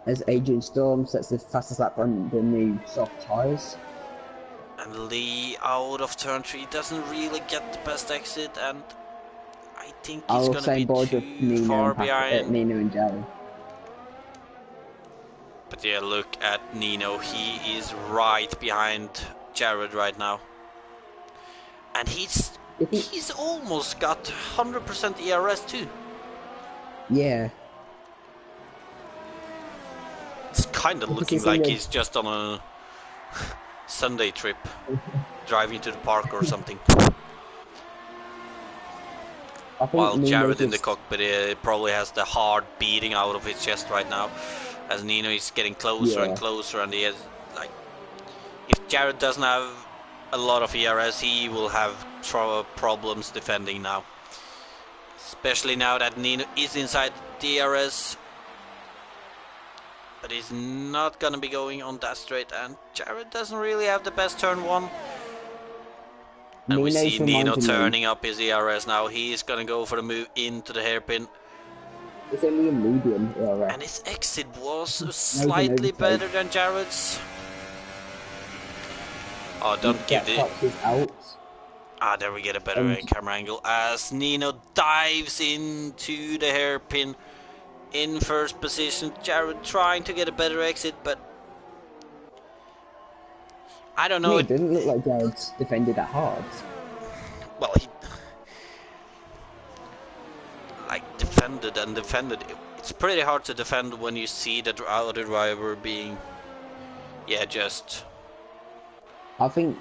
As Adrian Storm sets the fastest lap on the new soft tyres. And Lee out of turn 3 doesn't really get the best exit, and I think he's going to be too far behind. Nino and Jared. But yeah, look at Nino. He is right behind Jared right now. And he's almost got 100% ERS too. Yeah. It's kind of looking like he's just on a Sunday trip, driving to the park or something. While Jared in the cockpit probably has the heart beating out of his chest right now, as Nino is getting closer and closer, and he has, like, if Jared doesn't have a lot of ERS, he will have problems defending now. Especially now that Nino is inside DRS. But he's not gonna be going on that straight, and Jared doesn't really have the best turn 1. And we see Nino turning up his ERS now. He's gonna go for the move into the hairpin. It's only a medium ERS. And his exit was slightly better than Jared's. Oh, don't give it. Ah, there we get a better camera angle as Nino dives into the hairpin. In first position, Jared trying to get a better exit, but I don't know. It didn't look like Jared's defended that hard. Well, he like defended and defended. It's pretty hard to defend when you see the other driver being, just. I think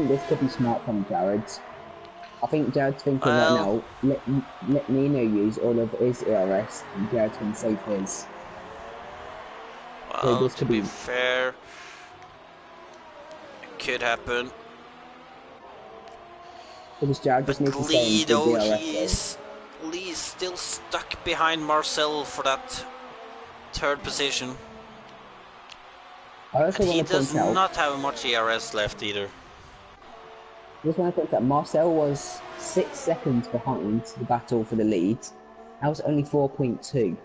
this could be smart from Jared. I think Jared's thinking right now, let Nino use all of his ERS and Jared can save his. Well, to be fair, it could happen. Because Jared just needs to stay in DRS. Lee is still stuck behind Marcel for that third position. I also and he does not have much ERS left either. I just want to point out Marcel was 6 seconds behind the battle for the lead. That was only 4.2.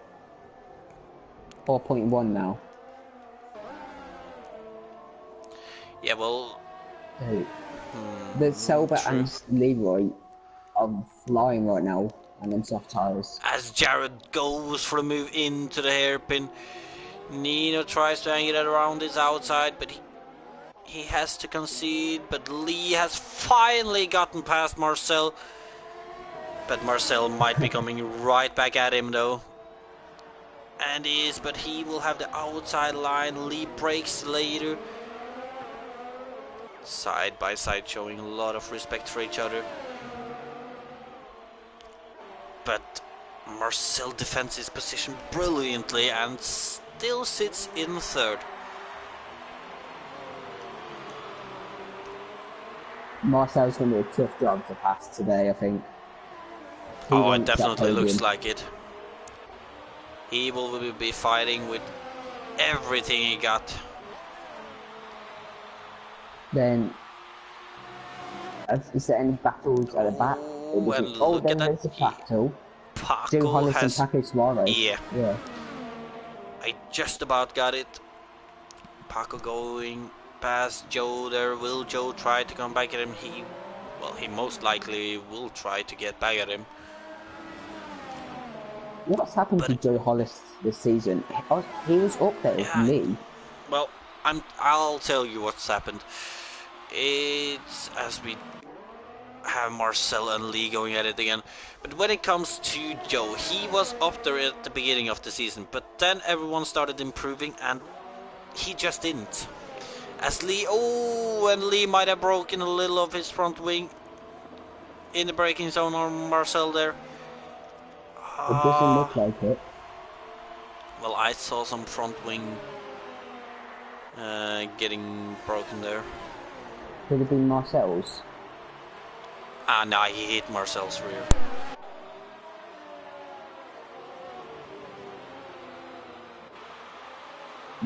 4.1 now. Yeah, well... the Selber and Leroy are flying right now and on soft tyres. As Jared goes for a move into the hairpin, Nino tries to hang it around his outside, but he has to concede. But Lee has finally gotten past Marcel. But Marcel might be coming right back at him though. And but he will have the outside line. Lee breaks later. Side by side, showing a lot of respect for each other. But Marcel defends his position brilliantly and still sits in third. Marcel's going to be a tough job to pass today, I think. Oh, it definitely looks like it. He will be fighting with everything he got. Then, is there any battles at the back? Then there's a battle. Paco has... Yeah. I just about got it. Paco going past Joe there. Will Joe try to come back at him? He most likely will try to get back at him. What's happened to Joe Hollis this season? He was up there with me. Well, I'll tell you what's happened. It's as we have Marcel and Lee going at it again. But when it comes to Joe, he was up there at the beginning of the season, but then everyone started improving and he just didn't. As Lee, and Lee might have broken a little of his front wing in the braking zone on Marcel there. It doesn't look like it. Well, I saw some front wing getting broken there. Could have been Marcel's. Ah, no, he hit Marcel's rear.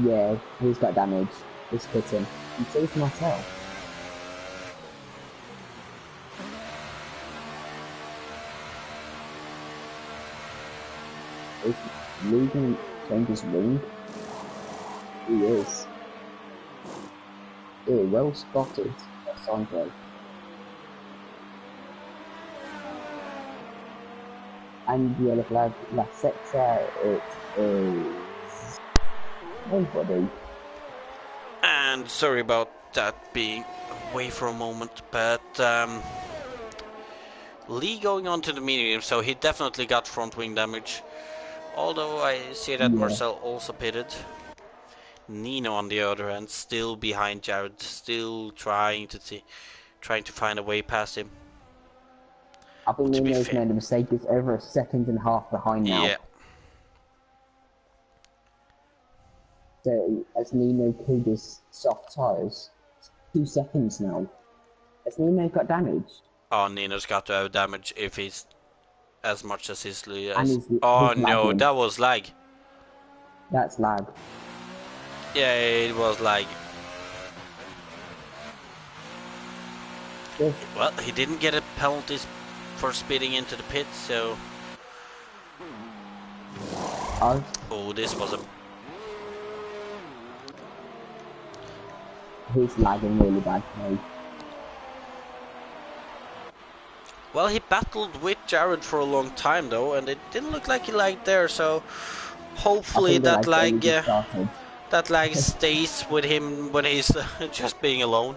Yeah, he's got damage. He's hit him. And so is Marcel. Is League change his wing? He is. Yeah, well spotted by Sondre. And the other flag, La Secta, it is nobody. And sorry about that being away for a moment, but Lee going on to the medium, so he definitely got front wing damage. Although I see that Marcel also pitted. Nino on the other hand, still behind Jared, still trying to find a way past him. I think Nino's made a mistake. It's over a second and a half behind now. Yeah. So as Nino killed his soft tyres, 2 seconds now. Has Nino got damaged? Oh, Nino's got to have damage if he's as much as his Lee. Oh no, that was lag. That's lag. Yeah, it was lag. Yes. Well, he didn't get a penalty for speeding into the pit, so... Oh, this was a... He's lagging really bad now. Well, he battled with Jared for a long time though, and it didn't look like he lagged there, so... Hopefully that lag stays with him when he's just being alone.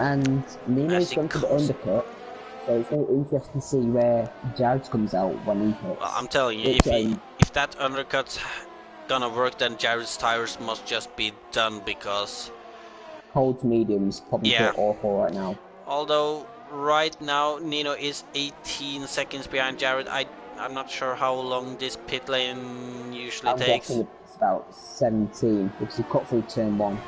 And Nino's gone for the undercut, so it's very interesting to see where Jared's comes out when he hits. Well, I'm telling you, if that undercut's gonna work, then Jared's tires must just be done, because... Cold to mediums probably feel awful right now. Although, right now, Nino is 18 seconds behind Jared. I'm not sure how long this pit lane usually takes. I'm guessing it's about 17, because he cut through turn 1.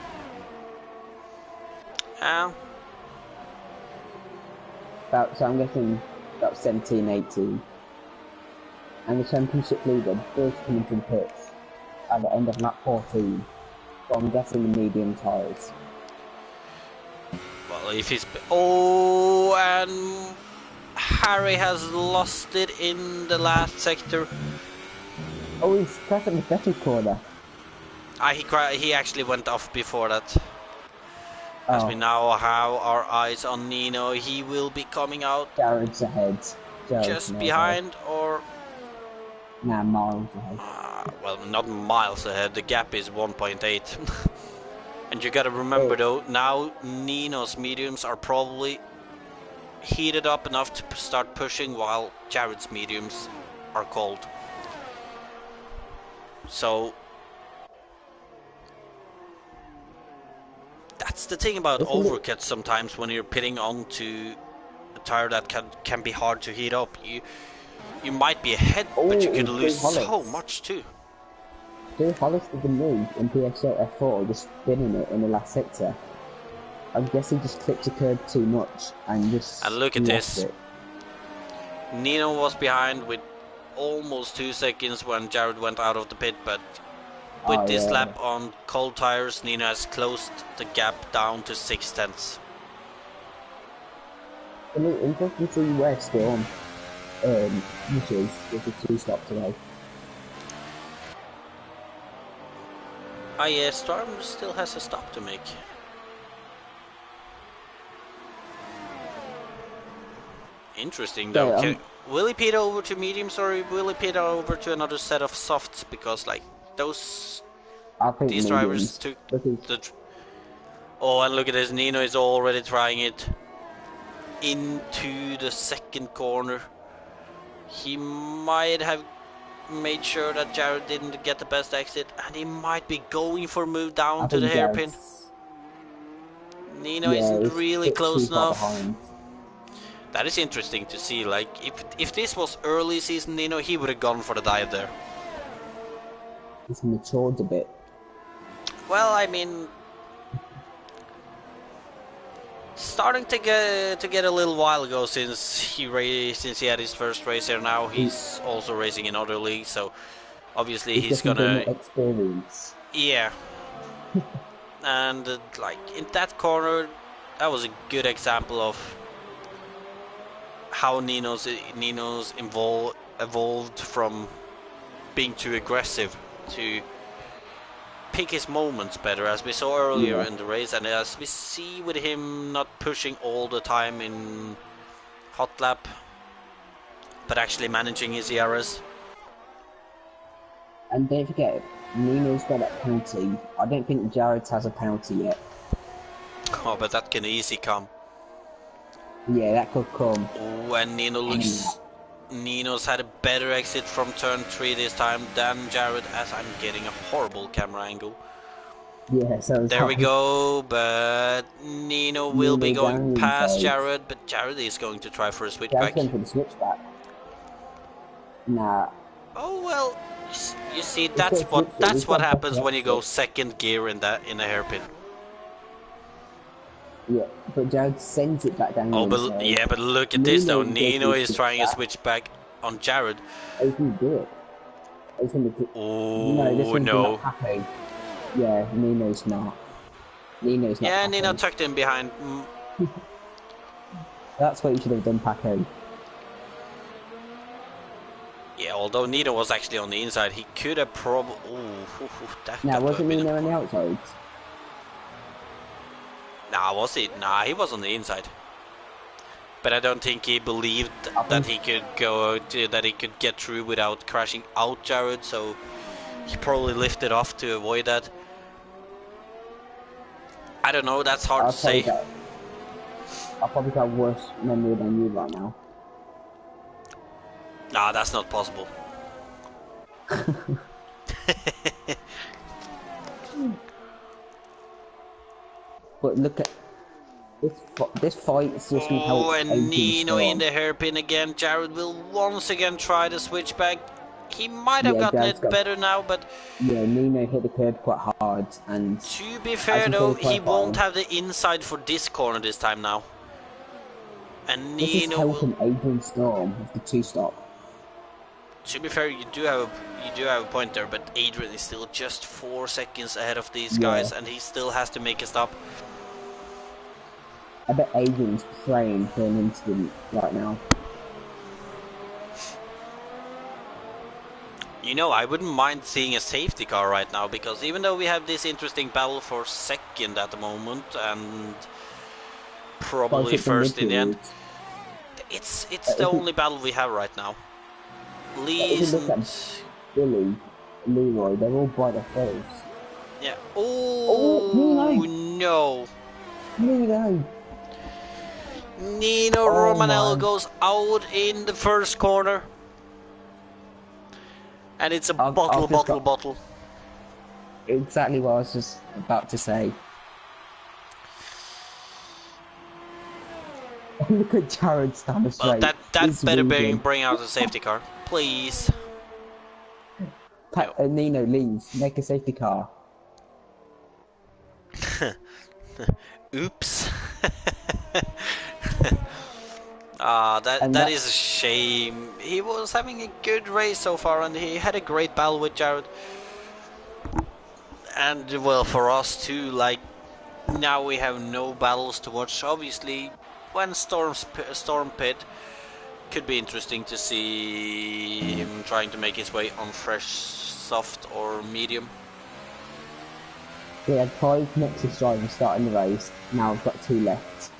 So I'm guessing about 17, 18. And the championship leader does come into the pits at the end of lap 14. So I'm guessing the medium tyres. Well, if he's... Oh, and Harry has lost it in the last sector. Oh, he's crashing the second corner. He actually went off before that. As we now have our eyes on Nino, he will be coming out. Jared's ahead. Just behind, or... Nah, miles ahead. Well, not miles ahead, the gap is 1.8. And you gotta remember though, now Nino's mediums are probably heated up enough to start pushing, while Jared's mediums are cold. So... That's the thing about overcuts sometimes, when you're pitting onto a tire that can be hard to heat up. You might be ahead, but you could lose so much too. Joe Hollis did the move in IRL F4, just spinning it in the last sector. I guess he just clipped the curb too much and just... And look at this. Nino was behind with almost 2 seconds when Jared went out of the pit, but with this lap on cold tires, Nino has closed the gap down to 0.6. I mean, interesting to see where Storm, which is with the 2-stop today. Yeah, Storm still has a stop to make. Interesting though. Will he pit over to mediums, or will he pit over to another set of softs? Because like these drivers took the... Oh, and look at this, Nino is already trying it into the second corner. He might have made sure that Jared didn't get the best exit, and he might be going for a move down to the hairpin. Nino isn't really close enough. That is interesting to see. Like, if this was early season Nino, he would have gone for the dive there. He's matured a bit. Well, I mean, starting to get a little while ago since he had his first race here. Now he's also racing in other leagues, so obviously he's gonna experience. Yeah, and like in that corner, that was a good example of how Nino's evolved from being too aggressive to pick his moments better, as we saw earlier in the race, and as we see with him not pushing all the time in hot lap, but actually managing his ERS. And don't forget, Nino's got that penalty. I don't think Jared has a penalty yet. Oh, but that can easily come. Yeah, that could come. When Nino's had a better exit from turn 3 this time than Jared, as I'm getting a horrible camera angle. Yeah, so there we go, but Nino will be going past Jared, but Jared is going to try for a switchback. Jared's going for the switchback. Nah. Oh well, you see, that's what happens when you go second gear in a hairpin. Yeah, but Jared sends it back down. Oh, but yeah, but look at this though. Nino is trying a switchback on Jared. He's gonna do it. He's gonna do it. Oh no. Yeah, Nino's not. Nino's not. Yeah, Nino tucked in behind. That's what you should have done, Paco. Yeah, although Nino was actually on the inside, he could have probably. Now, wasn't Nino on the outside? Nah, was he? Nah, he was on the inside. But I don't think he believed that he could get through without crashing out Jared, so he probably lifted off to avoid that. I don't know, that's hard to say. I'll probably got worse memory than you right now. Nah, that's not possible. But look at this fight is just going to help. Oh, and Nino in the hairpin again. Jared will once again try the switchback. He might have gotten it better now, but yeah, Nino hit the curb quite hard. And to be fair though, he won't have the inside for this corner this time now. And Nino is helping Adrian Storm with the 2-stop. To be fair, you do have a point there, but Adrian is still just 4 seconds ahead of these guys, and he still has to make a stop. I bet Adrian's praying for an incident right now. You know, I wouldn't mind seeing a safety car right now, because even though we have this interesting battle for second at the moment, and probably first in the end, it's the only battle we have right now. If you look at Billy, Leroy, they're all by their face. Yeah. Oh no. Nino. Nino Romanello goes out in the first corner. And it's a bottle. Exactly what I was just about to say. Look at Jared stand straight. Well, that better bring out the safety car, please. Nino, leave. Make a safety car. Oops. That is a shame. He was having a good race so far, and he had a great battle with Jared. And well, for us too, like now we have no battles to watch. Obviously, when Storm Pit could be interesting to see him trying to make his way on fresh, soft, or medium. We had 5 Nexus drivers starting the race. Now we've got 2 left.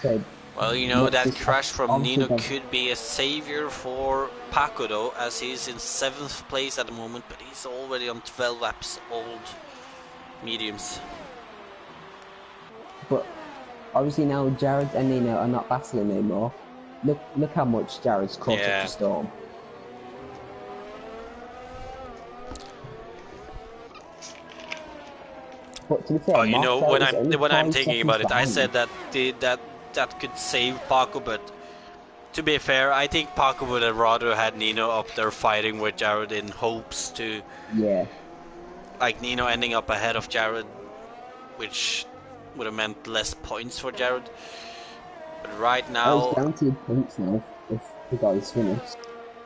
So. Well, you know, that crash from Nino could be a savior for Paco though, as he's in 7th place at the moment, but he's already on 12 laps old mediums. But obviously now Jared and Nino are not battling anymore. Look how much Jared's caught up to Storm. But to be fair, you know, when I'm thinking about it, I said that that could save Paco, but To be fair, I think Paco would have rather had Nino up there fighting with Jared in hopes to... Yeah. Like Nino ending up ahead of Jared, which would have meant less points for Jared. But right now... Oh, it's guaranteed points now if the guy's finished.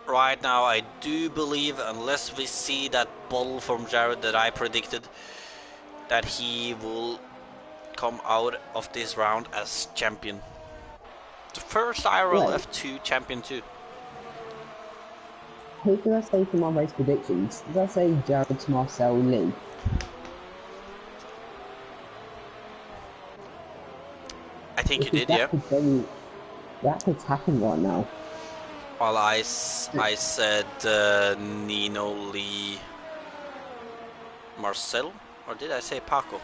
Right now, I do believe, unless we see that bottle from Jared that I predicted, that he will come out of this round as champion. The first IRL F2 champion too. Who did I say for my race predictions? Did I say Jared, Marcel, Lee? I think you did, yeah. That could happen right now. Well, I said Nino, Lee, Marcel, or did I say Paco?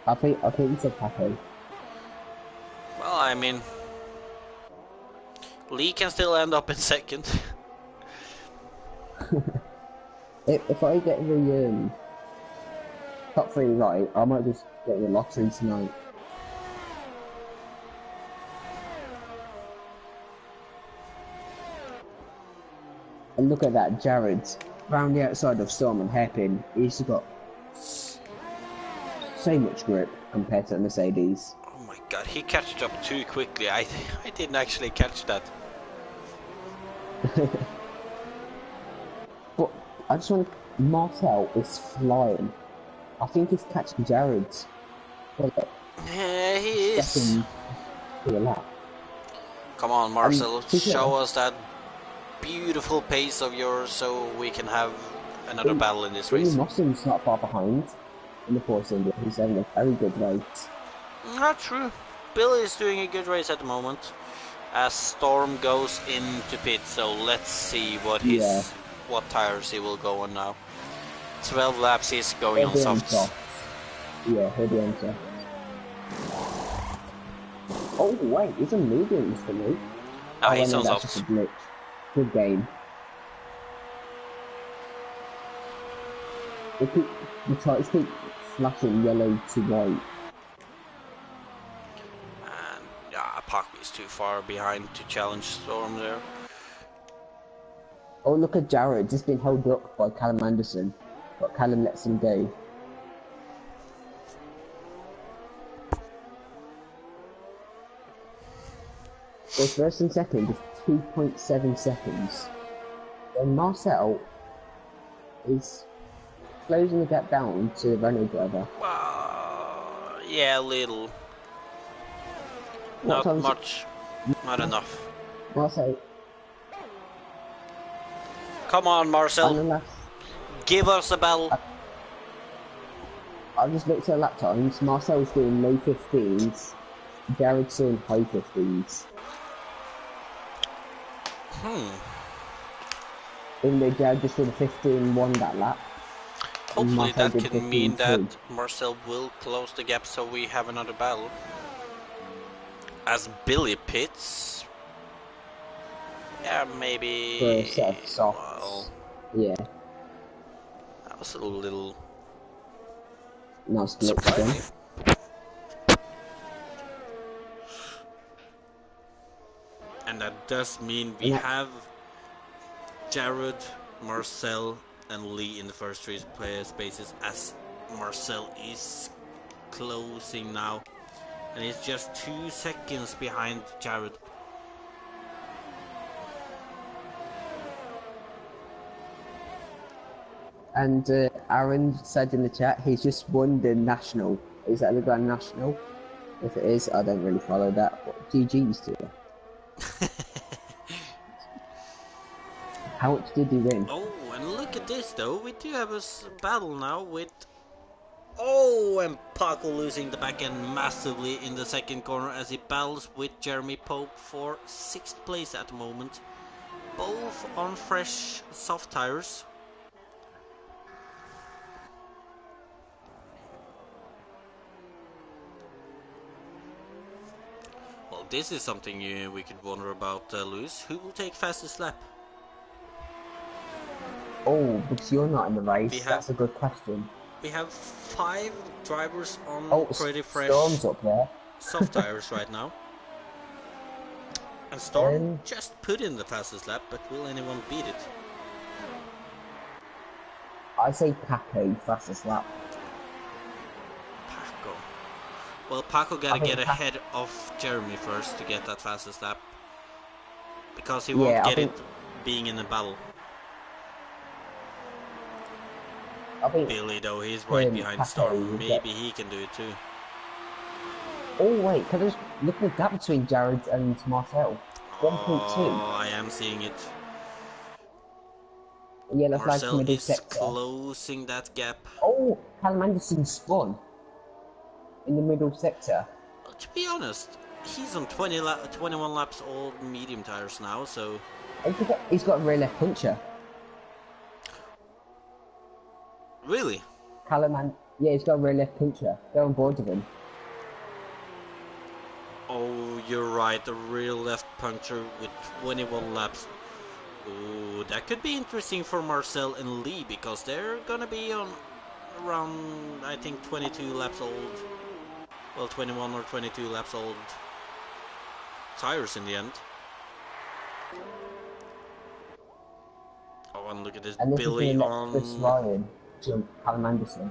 I think you said Paco. Well, I mean, Lee can still end up in second. If I get the top 3 right, I might just get the lottery tonight. And look at that, Jared, round the outside of Storm and Hairpin, he's got so much grip compared to Mercedes. Oh my god, he catched up too quickly. I didn't actually catch that. But I just want Marcel is flying. I think he's catching Jared's. Yeah, he is. Come on, Marcel, show us that beautiful pace of yours so we can have another battle in this race. Mossin's not far behind in the Force India. He's having a very good race. Not true. Billy is doing a good race at the moment as Storm goes into pit, so let's see what what tires he will go on now. 12 laps he's going on softs. Yeah, he'll be on soft. Oh wait, he's on mediums for me. No, he's on softs. Good game. The tires keep flashing yellow to white. And yeah, Paco is too far behind to challenge Storm there. Oh, look at Jared, just been held up by Callum Anderson, but Callum lets him go. So first and second is 2.7 seconds. Then Marcel is closing the gap down to the Renault driver. Yeah, a little. Not much. Not enough. Marcel. Come on, Marcel. Give us a battle. I just looked at lap times. Marcel's doing low 15s. Jared's doing high 15s. Even though Jared just did a 15-1 that lap. Hopefully that can mean that Marcel will close the gap so we have another battle. As Billy pits. Yeah, maybe... For a set of softs. Well, yeah. That was a little... Nice glitch again. And that does mean we have Jared, Marcel and Lee in the first 3 player spaces as Marcel is closing now. And he's just 2 seconds behind Jared. And Aaron said in the chat he's just won the national. Is that the Grand National? If it is, I don't really follow that. But GG's to you. How much did he win? Oh, and look at this though. We do have a battle now with... Oh, and Paco losing the back end massively in the second corner as he battles with Jeremy Pope for 6th place at the moment. Both on fresh soft tires. Well, this is something we could wonder about, Lewis. Who will take fastest lap? Oh, because you're not in the race. That's a good question. We have 5 drivers on pretty fresh Storm's up there. soft tires right now. And Storm just put in the fastest lap, but will anyone beat it? I say Paco fastest lap. Paco. Well, Paco gotta get ahead of Jeremy first to get that fastest lap. Because he won't get it being in the battle. I think Billy, though, he's right behind Storm. Maybe he can do it too. Oh wait, can I just look at the gap between Jared and Marcel? 1.2. Oh, I am seeing it. Yeah, that's Marcel like middle is sector. Closing that gap. Oh, Callum Anderson spun in the middle sector. Well, to be honest, he's on 21 laps old medium tires now, so... He's got a rear left puncher. Really? Yeah, he's got a rear left puncher. They're on board with him. Oh, you're right, the rear left puncher with 21 laps. Ooh, that could be interesting for Marcel and Lee, because they're gonna be on around, I think, 22 laps old. Well, 21 or 22 laps old tires in the end. Oh, and look at this, Billy on... Ryan to Callum Anderson.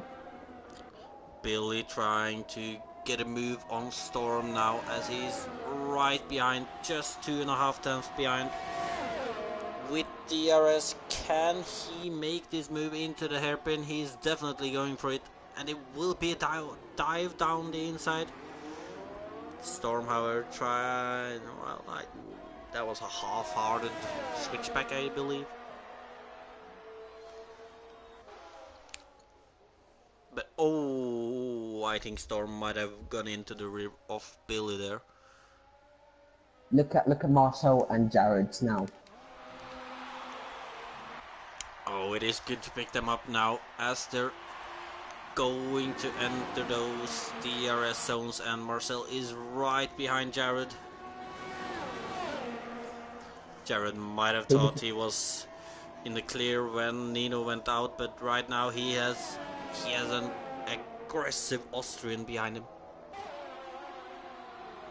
Billy trying to get a move on Storm now, as he's right behind, just 2.5 tenths behind. With DRS, can he make this move into the hairpin? He's definitely going for it, and it will be a dive down the inside. Storm, however, tried... Well, that was a half-hearted switchback, I believe. But oh, I think Storm might have gone into the rear of Billy there. Look at Marcel and Jared's now. Oh, it is good to pick them up now, as they're going to enter those DRS zones, and Marcel is right behind Jared. Jared might have thought he was in the clear when Nino went out, but right now he has an aggressive Austrian behind him.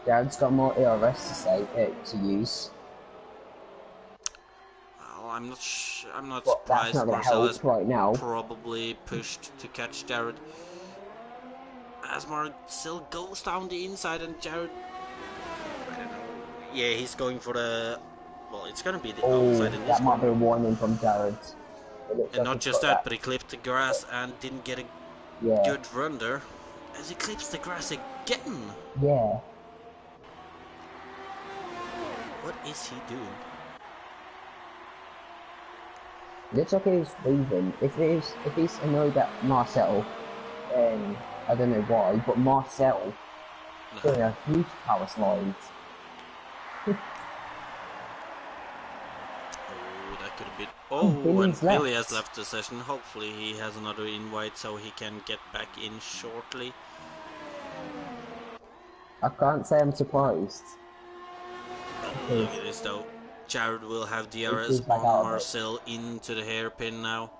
Jared's got more ERS to use. Well, I'm not surprised. That's not Marcel has right now. Probably pushed to catch Jared. As Marcel goes down the inside, and Jared, I don't know. Yeah, he's going for the... Well, it's gonna be the outside in this that might be a warning from Jared. And not just that, but he clipped the grass and didn't get a good run there. As he clips the grass again. Yeah. What is he doing? Looks like he's leaving. If he's annoyed at Marcel, then I don't know why, but Marcel doing a huge power slide. Could have been... Oh, and Billy has left the session. Hopefully he has another invite so he can get back in shortly. I can't say I'm surprised. Oh, look at this though. Jared will have DRS on Marcel into the hairpin now.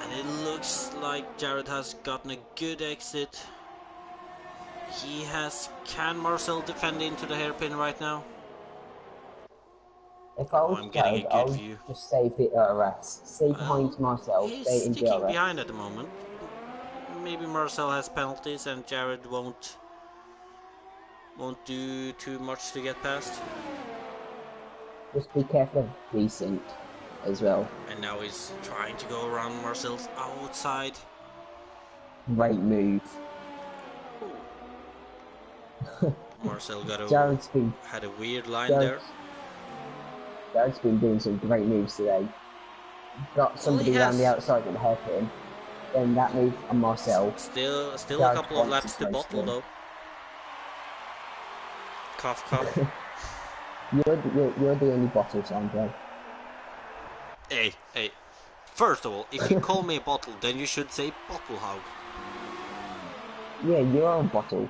And it looks like Jared has gotten a good exit. He has... Can Marcel defend into the hairpin right now? If I was Jared, I would just save the DRS. Stay behind Marcel, stay in DRS. He's sticking behind at the moment. Maybe Marcel has penalties and Jared won't do too much to get past. Just be careful of Decent as well. And now he's trying to go around Marcel's outside. Great move. Marcel got had a weird line there. Jared's been doing some great moves today. Got somebody around the outside with the hairpin. Then that move on Marcel. Still a couple of laps to bottle though. Cough, cough. You're the only bottle, Sondre. Hey. First of all, if you call me a bottle, then you should say bottle hog. Yeah, you're a bottle.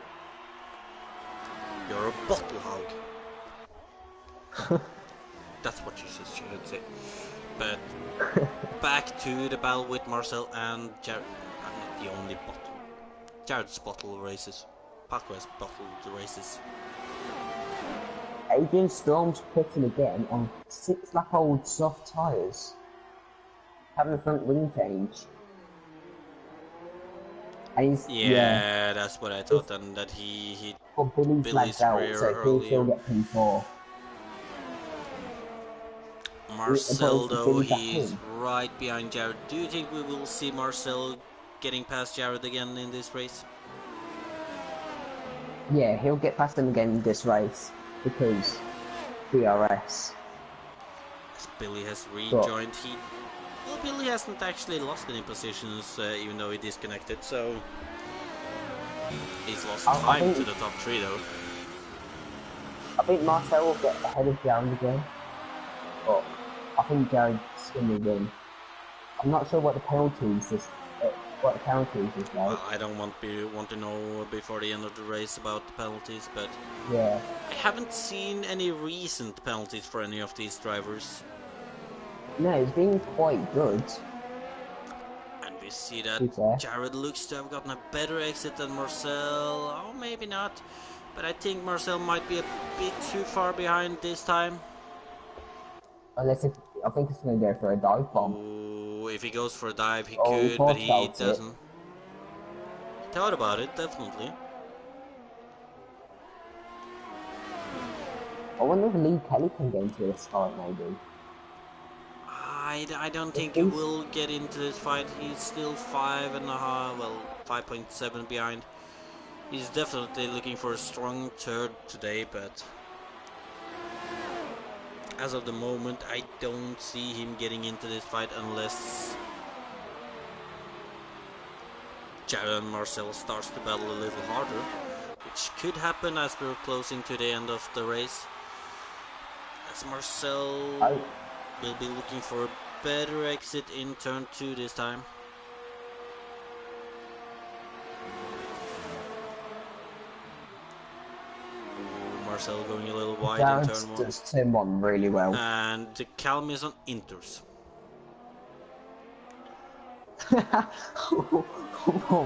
You're a bottle hog. That's what you should say. But back to the battle with Marcel and Jared. I'm not the only bottle. Jared's bottle races. Paco has bottled the races. Adrian Storm's pitting again on 6-lap-old soft tyres. Having a front wing change. And he's, yeah, that's what I thought, and that he hit Billy's out, rear so he'll still earlier. get P4. Marcel, though, he's in. right behind Jared. Do you think we will see Marcel getting past Jared again in this race? Yeah, he'll get past him again in this race because DRS. As Billy has rejoined, Billy hasn't actually lost any positions, even though he disconnected, so he's lost time to the top 3 though. I think Marcel will get ahead of Jared again, but I think Jared's going to win. I'm not sure what the penalties is. Like. I don't want to know before the end of the race about the penalties, but yeah, I haven't seen any recent penalties for any of these drivers. No, it's been quite good. And we see that Jared looks to have gotten a better exit than Marcel. Oh, maybe not. But I think Marcel might be a bit too far behind this time. Unless I think it's going to go for a dive bomb. Ooh, if he goes for a dive, he could, but he doesn't. He thought about it, definitely. I wonder if Lee Kelly can get into this fight, maybe. I don't think he will get into this fight. He's still 5.7 behind. He's definitely looking for a strong third today, but as of the moment, I don't see him getting into this fight unless Jared and Marcel starts to battle a little harder, which could happen as we're closing to the end of the race. As Marcel will be looking for a better exit in turn 2 this time. Marcel going a little wide in turn 1. Does turn 1 really well. And the Calm is on inters.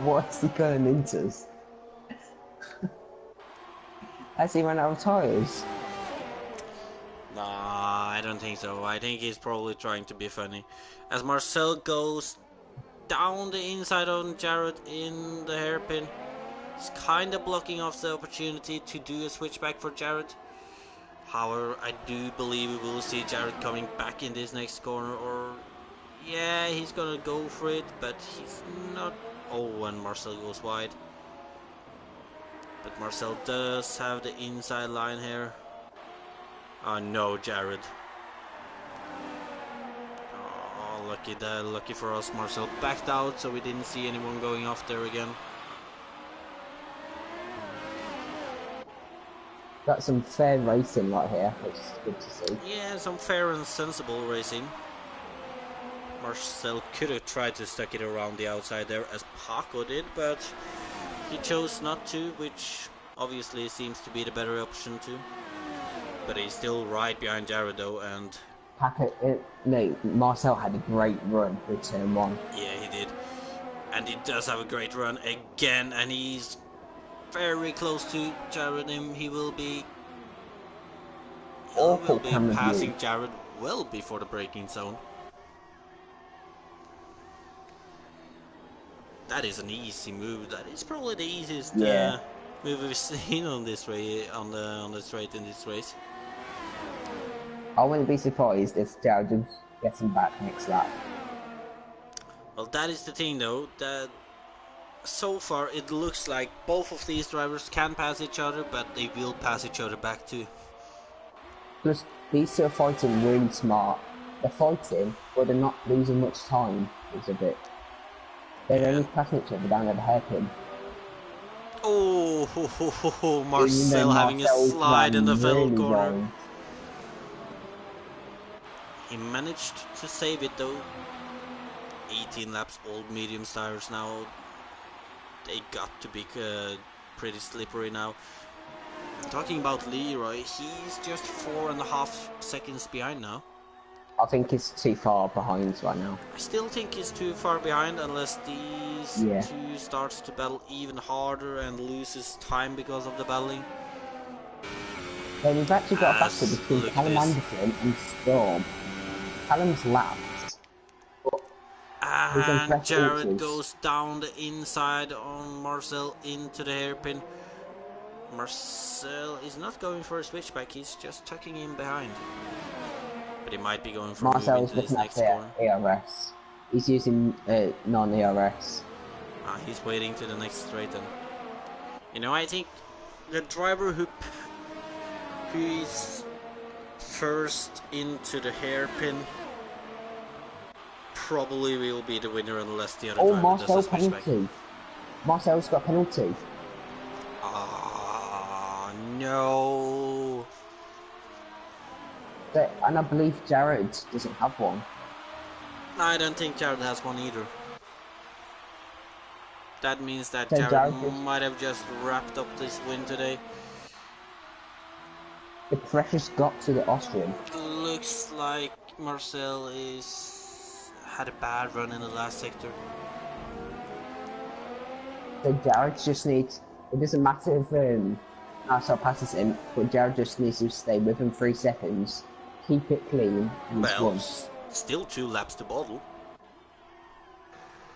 What's he going inters? Has he run out of tyres? Nah, I don't think so. I think he's probably trying to be funny. As Marcel goes down the inside on Jared in the hairpin, he's kind of blocking off the opportunity to do a switchback for Jared. However, I do believe we will see Jared coming back in this next corner, or yeah, he's gonna go for it, but he's not. Oh, and Marcel goes wide. But Marcel does have the inside line here. Oh no, Jared. Oh, lucky for us. Marcel backed out, so we didn't see anyone going off there again. Got some fair racing right here, which is good to see. Yeah, some fair and sensible racing. Marcel could have tried to stuck it around the outside there as Paco did, but he chose not to, which obviously seems to be the better option too. But he's still right behind Jared though, and Marcel had a great run with turn 1. Yeah, he did. And he does have a great run again, and he's very close to Jared. He will be passing Jared well before the braking zone. That is an easy move. That is probably the easiest move we've seen on this race, on the straight in this race. I wouldn't be surprised if Jared gets him back next lap. Well, that is the thing though, that so far it looks like both of these drivers can pass each other, but they will pass each other back too. Plus, these two are fighting really smart. They're fighting, but they're not losing much time. It's a bit. They're only passing each other down at the hairpin. Oh, Marcel having a slide in the fellow corner. Wrong. He managed to save it though. 18 laps, old medium tires now. They got to be pretty slippery now. Talking about Leroy, he's just 4.5 seconds behind now. I think he's too far behind right now. I still think he's too far behind unless these two starts to battle even harder and loses time because of the battling. So we've actually got a battle As between look at Callum this. Anderson and Storm. Callum's lapped, but he's on And fresh Jared ultras. goes down the inside on Marcel into the hairpin. Marcel is not going for a switchback, he's just tucking in behind. But he might be going for a move Marcel's into this looking next after corner. ERS. He's using non-ERS. He's waiting to the next straighten. You know, I think the driver who is first into the hairpin probably will be the winner unless the other driver Marcel does a switchback. penalty. Marcel's got penalty. No. And I believe Jared doesn't have one. I don't think Jared has one either. That means that So Jared might have just wrapped up this win today. The pressure's got to the Austrian. Looks like Marcel had a bad run in the last sector. So Jared just needs, it doesn't matter if Marcel passes him, but Jared just needs to stay with him 3 seconds, keep it clean, and he's won. Still 2 laps to bottle.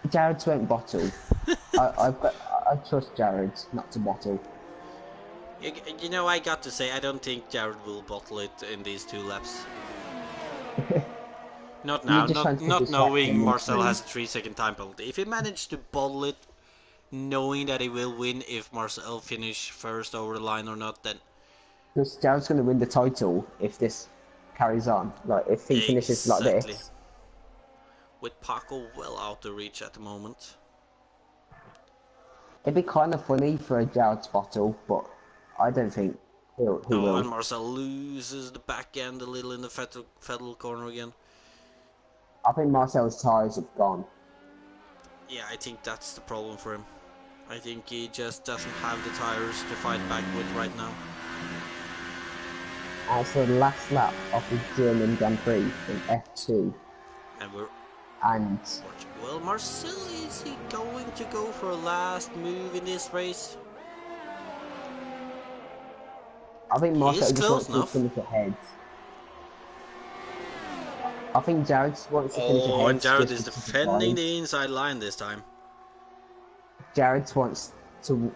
Jared won't bottle. I trust Jared not to bottle. You know, I got to say, I don't think Jared will bottle it in these 2 laps. Not now, not knowing Marcel has a 3-second time penalty. If he managed to bottle it, knowing that he will win if Marcel finish first over the line or not, then... Because Jared's going to win the title if this carries on. Like, if he finishes like this. With Paco well out of reach at the moment. It'd be kind of funny for a Jared's bottle, but I don't think he will. And Marcel loses the back end a little in the Vettel corner again. I think Marcel's tyres have gone. Yeah, I think that's the problem for him. I think he just doesn't have the tyres to fight back with right now. As the last lap of the German Grand Prix in F2. Well, Marcel, is he going to go for a last move in this race? I think Marcel just wants to finish ahead. I think Jared wants to finish ahead. And Jared is defending the inside line this time. Jared wants to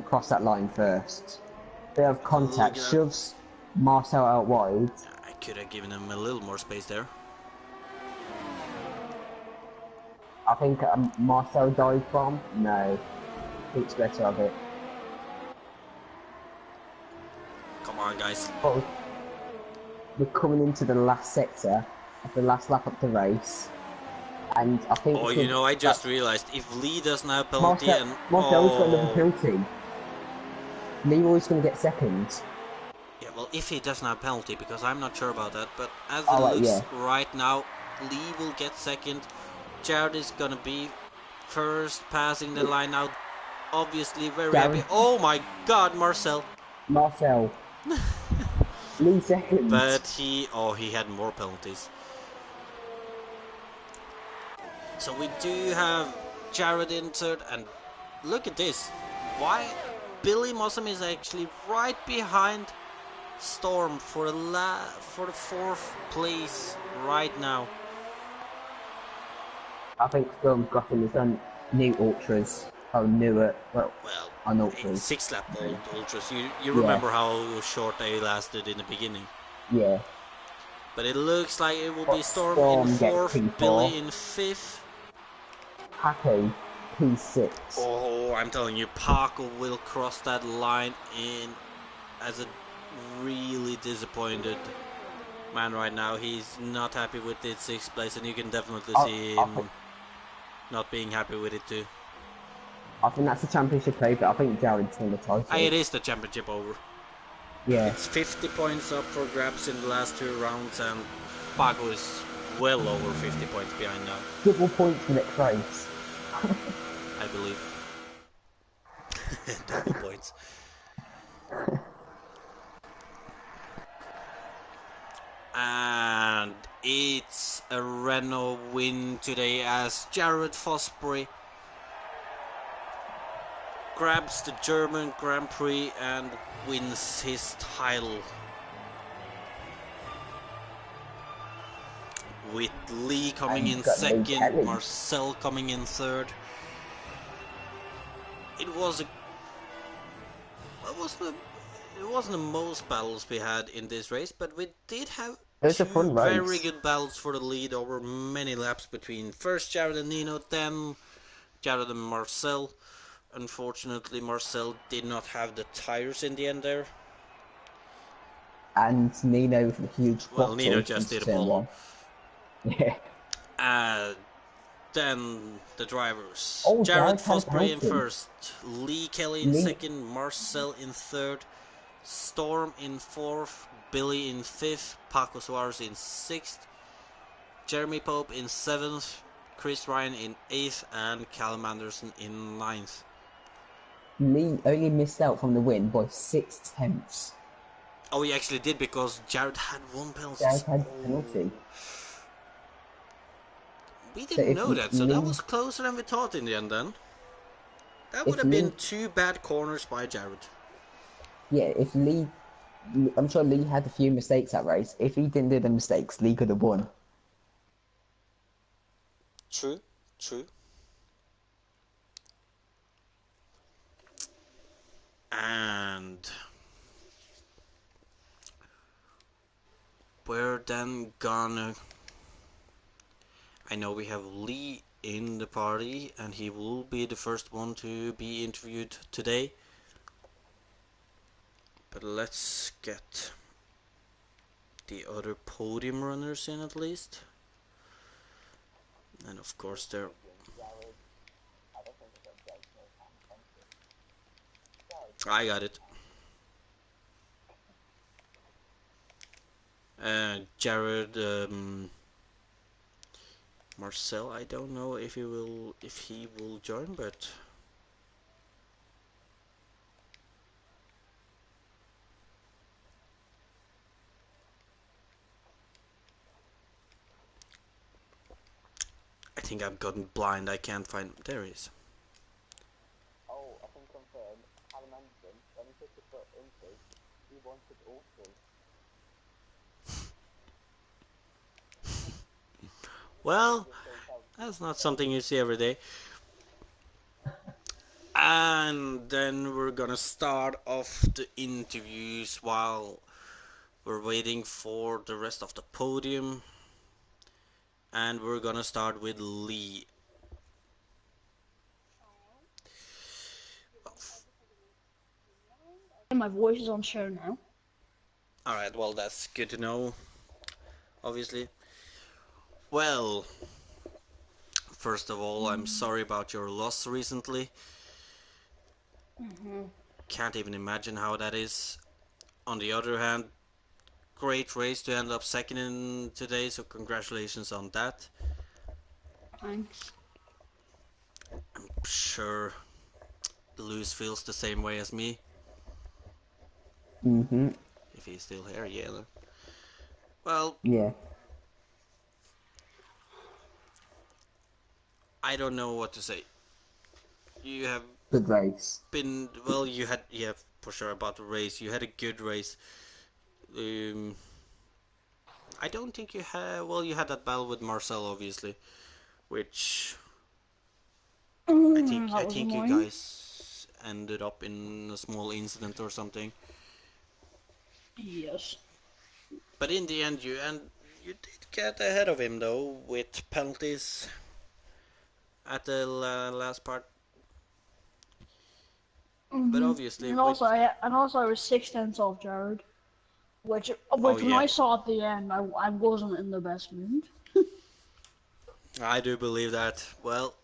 cross that line first. Bit of contact, shoves Marcel out wide. I could have given him a little more space there. I think Marcel died from? No. Thinks better of it. Come on, guys. Oh, we're coming into the last sector of the last lap of the race. And I think... you know, I just realized, if Lee doesn't have penalty Marcel's got another penalty. Leroy's going to get second. Yeah, well, if he doesn't have penalty, because I'm not sure about that, but as it looks right now, Lee will get second. Jared is gonna be first, passing the line out. Obviously, very happy. Oh my God, Marcel! Lee second. But he had more penalties. So we do have Jared in third, and look at this. Why? Billy Mossam is actually right behind Storm for the 4th place right now. I think Storm's got him his own new ultras. Newer, on ultras. 6-lap old ultras. You remember how short they lasted in the beginning? Yeah. But it looks like it will be Storm in 4th, Billy in 5th. Paco P6. Oh, I'm telling you, Paco will cross that line in as a really disappointed man right now. He's not happy with the 6th place, and you can definitely see him not being happy with it too. I think that's the championship over. I think Jared's won the title. It is the championship over. Yeah. It's 50 points up for grabs in the last 2 rounds, and Paco is well over 50 points behind now. Double points for next race. I believe. Double points. And it's a Renault win today as Jared Fosbury grabs the German Grand Prix and wins his title. With Lee coming in second, Marcel coming in third. It wasn't the most battles we had in this race, but we did have two very good battles for the lead over many laps between first Jared and Nino, then Jared and Marcel. Unfortunately, Marcel did not have the tires in the end there. And Nino with a huge bottle. Well, Nino just did a bottle. Yeah. Then the drivers. Oh, Jared Fosbury in first, Lee Kelly in second, Marcel in third, Storm in fourth, Billy in fifth, Paco Suarez in sixth, Jeremy Pope in seventh, Chris Ryan in eighth, and Callum Anderson in ninth. Lee only missed out from the win by 6 tenths. Oh, he actually did, because Jared had one penalty. Jared had a penalty. We didn't know that, so that was closer than we thought in the end then. That would have been 2 bad corners by Jared. Yeah, if Lee... I'm sure Lee had a few mistakes that race. If he didn't do the mistakes, Lee could have won. True, true. And we're then gonna... I know we have Lee in the party, and he will be the first one to be interviewed today. But let's get the other podium runners in at least. And of course there... I got it. Jared, Marcel, I don't know if he will join, but I think I've gotten blind. I can't find. There he is. Oh, I can confirm. Callum Anderson, when he took the foot into, he wanted all three. Well, that's not something you see every day. And then we're gonna start off the interviews while we're waiting for the rest of the podium. And we're gonna start with Lee. And my voice is on show now. Alright, well, that's good to know, obviously. Well, first of all, I'm sorry about your loss recently. Can't even imagine how that is. On the other hand, great race to end up second in today, so congratulations on that. Thanks. I'm sure Lewis feels the same way as me. If he's still here, yeah. Well, yeah. I don't know what to say. You have good race. Been well. You had, yeah, for sure about the race. You had a good race. I don't think you had. Well, you had that battle with Marcel, obviously, which I think you guys ended up in a small incident or something. Yes. But in the end, you did get ahead of him though with penalties at the last part. But obviously, and also I was 6 tenths off Jared, which when I saw at the end, I wasn't in the best mood. I do believe that. Well,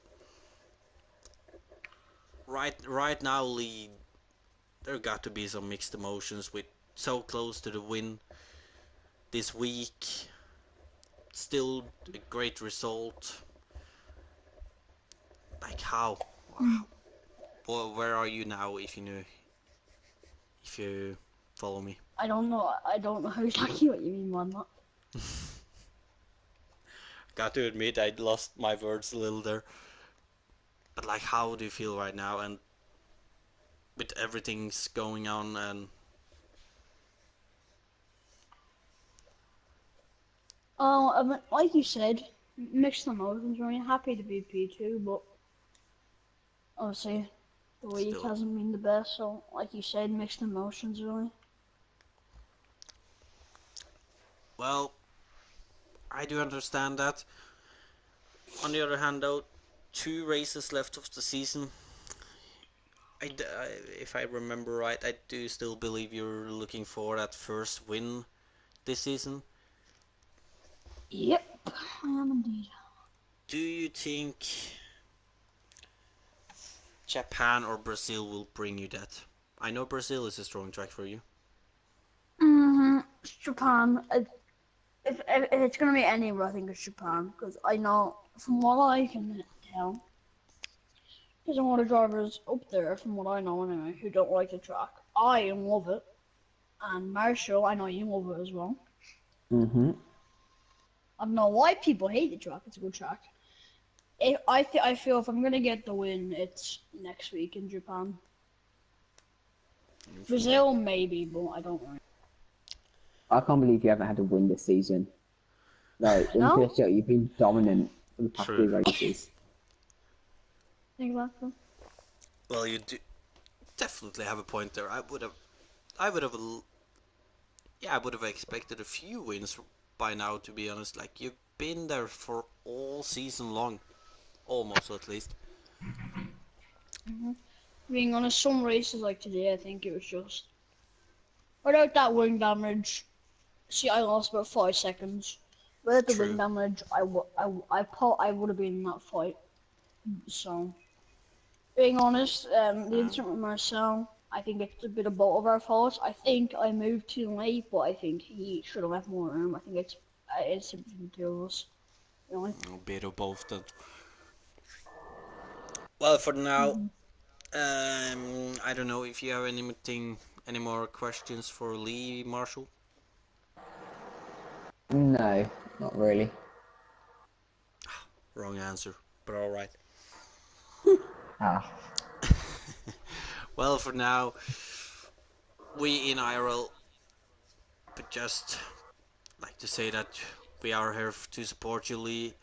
right now, Lee, there got to be some mixed emotions with so close to the win this week. Still a great result. Like how? Wow. Well, where are you now? If you follow me. I don't know exactly what you mean by that. Got to admit, I lost my words a little there. But like, how do you feel right now? And with everything's going on and. Oh, I mean, like you said, mixed emotions. I'm really happy to be P2, but obviously the week Still. hasn't been the best. So, like you said, mixed emotions really. Well, I do understand that. On the other hand, though, 2 races left of the season. If I remember right, I do still believe you're looking for that first win this season. Yep, I am indeed. Do you think Japan or Brazil will bring you that? I know Brazil is a strong track for you. Japan. If it's gonna be anywhere, I think it's Japan, because I know from what I can tell, there's a lot of drivers up there, from what I know anyway, who don't like the track. I love it, and Marshall, I know you love it as well. I don't know why people hate the track. It's a good track. I feel if I'm gonna get the win, it's next week in Japan. Brazil maybe, but I don't know. I can't believe you haven't had a win this season. Like, in No? PSL, you've been dominant for the past 3 races. Exactly. Well, you do definitely have a point there. I would have expected a few wins by now, to be honest. Like, you've been there for all season long, almost at least. Being honest, some races like today, I think it was just without that wing damage. See, I lost about 5 seconds. Without the wing damage, I would have been in that fight. So, being honest, the incident with Marcel, I think it's a bit of both of our faults. I think I moved too late, but I think he should have left more room. I think it's simply the two of us. Really. A bit of both then. Well, for now, I don't know if you have any more questions for Lee, Marshall? No, not really. Wrong answer, but alright. Well, for now, we in IRL would just like to say that we are here to support you, Lee,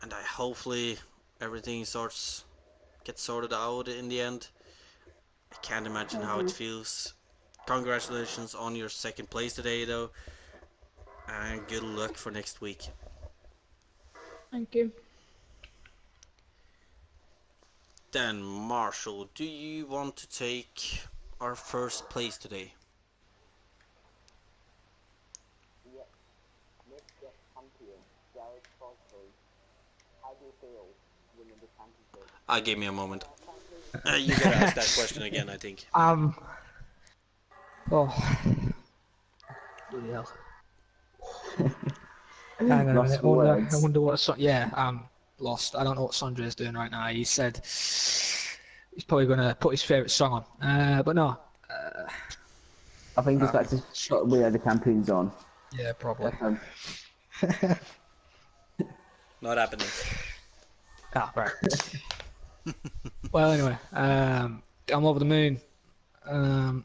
and hopefully everything gets sorted out in the end. I can't imagine how it feels. Congratulations on your 2nd place today, though, and good luck for next week. Thank you. Then, Marshall, do you want to take our 1st place today? Yes. Let's get champion, Jared Crosby. How do you feel winning the championship? Give me a moment. You gotta ask that question again, I think. Oh. Bloody hell. Hang on a minute. I wonder what. Yeah, I'm lost. I don't know what Sondre is doing right now. He said he's probably going to put his favourite song on. But no. I think it's like to put We Are the Champions on. Yeah, probably. Not happening. Ah, right. Well, anyway, I'm over the moon. On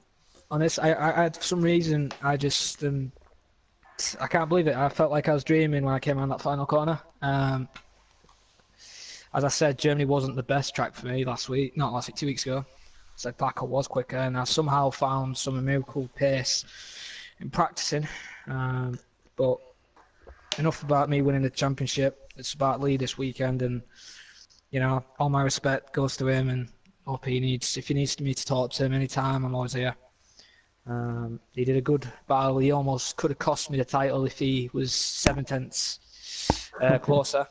this, I for some reason, I just I can't believe it. I felt like I was dreaming when I came around that final corner. As I said, Germany wasn't the best track for me last week. Not last week, 2 weeks ago. So Paco was quicker, and I somehow found some miracle pace in practicing. But enough about me winning the championship. It's about Lee this weekend, and you know, all my respect goes to him. And if he needs me to talk to him anytime, I'm always here. He did a good battle. He almost could have cost me the title if he was 0.7 closer.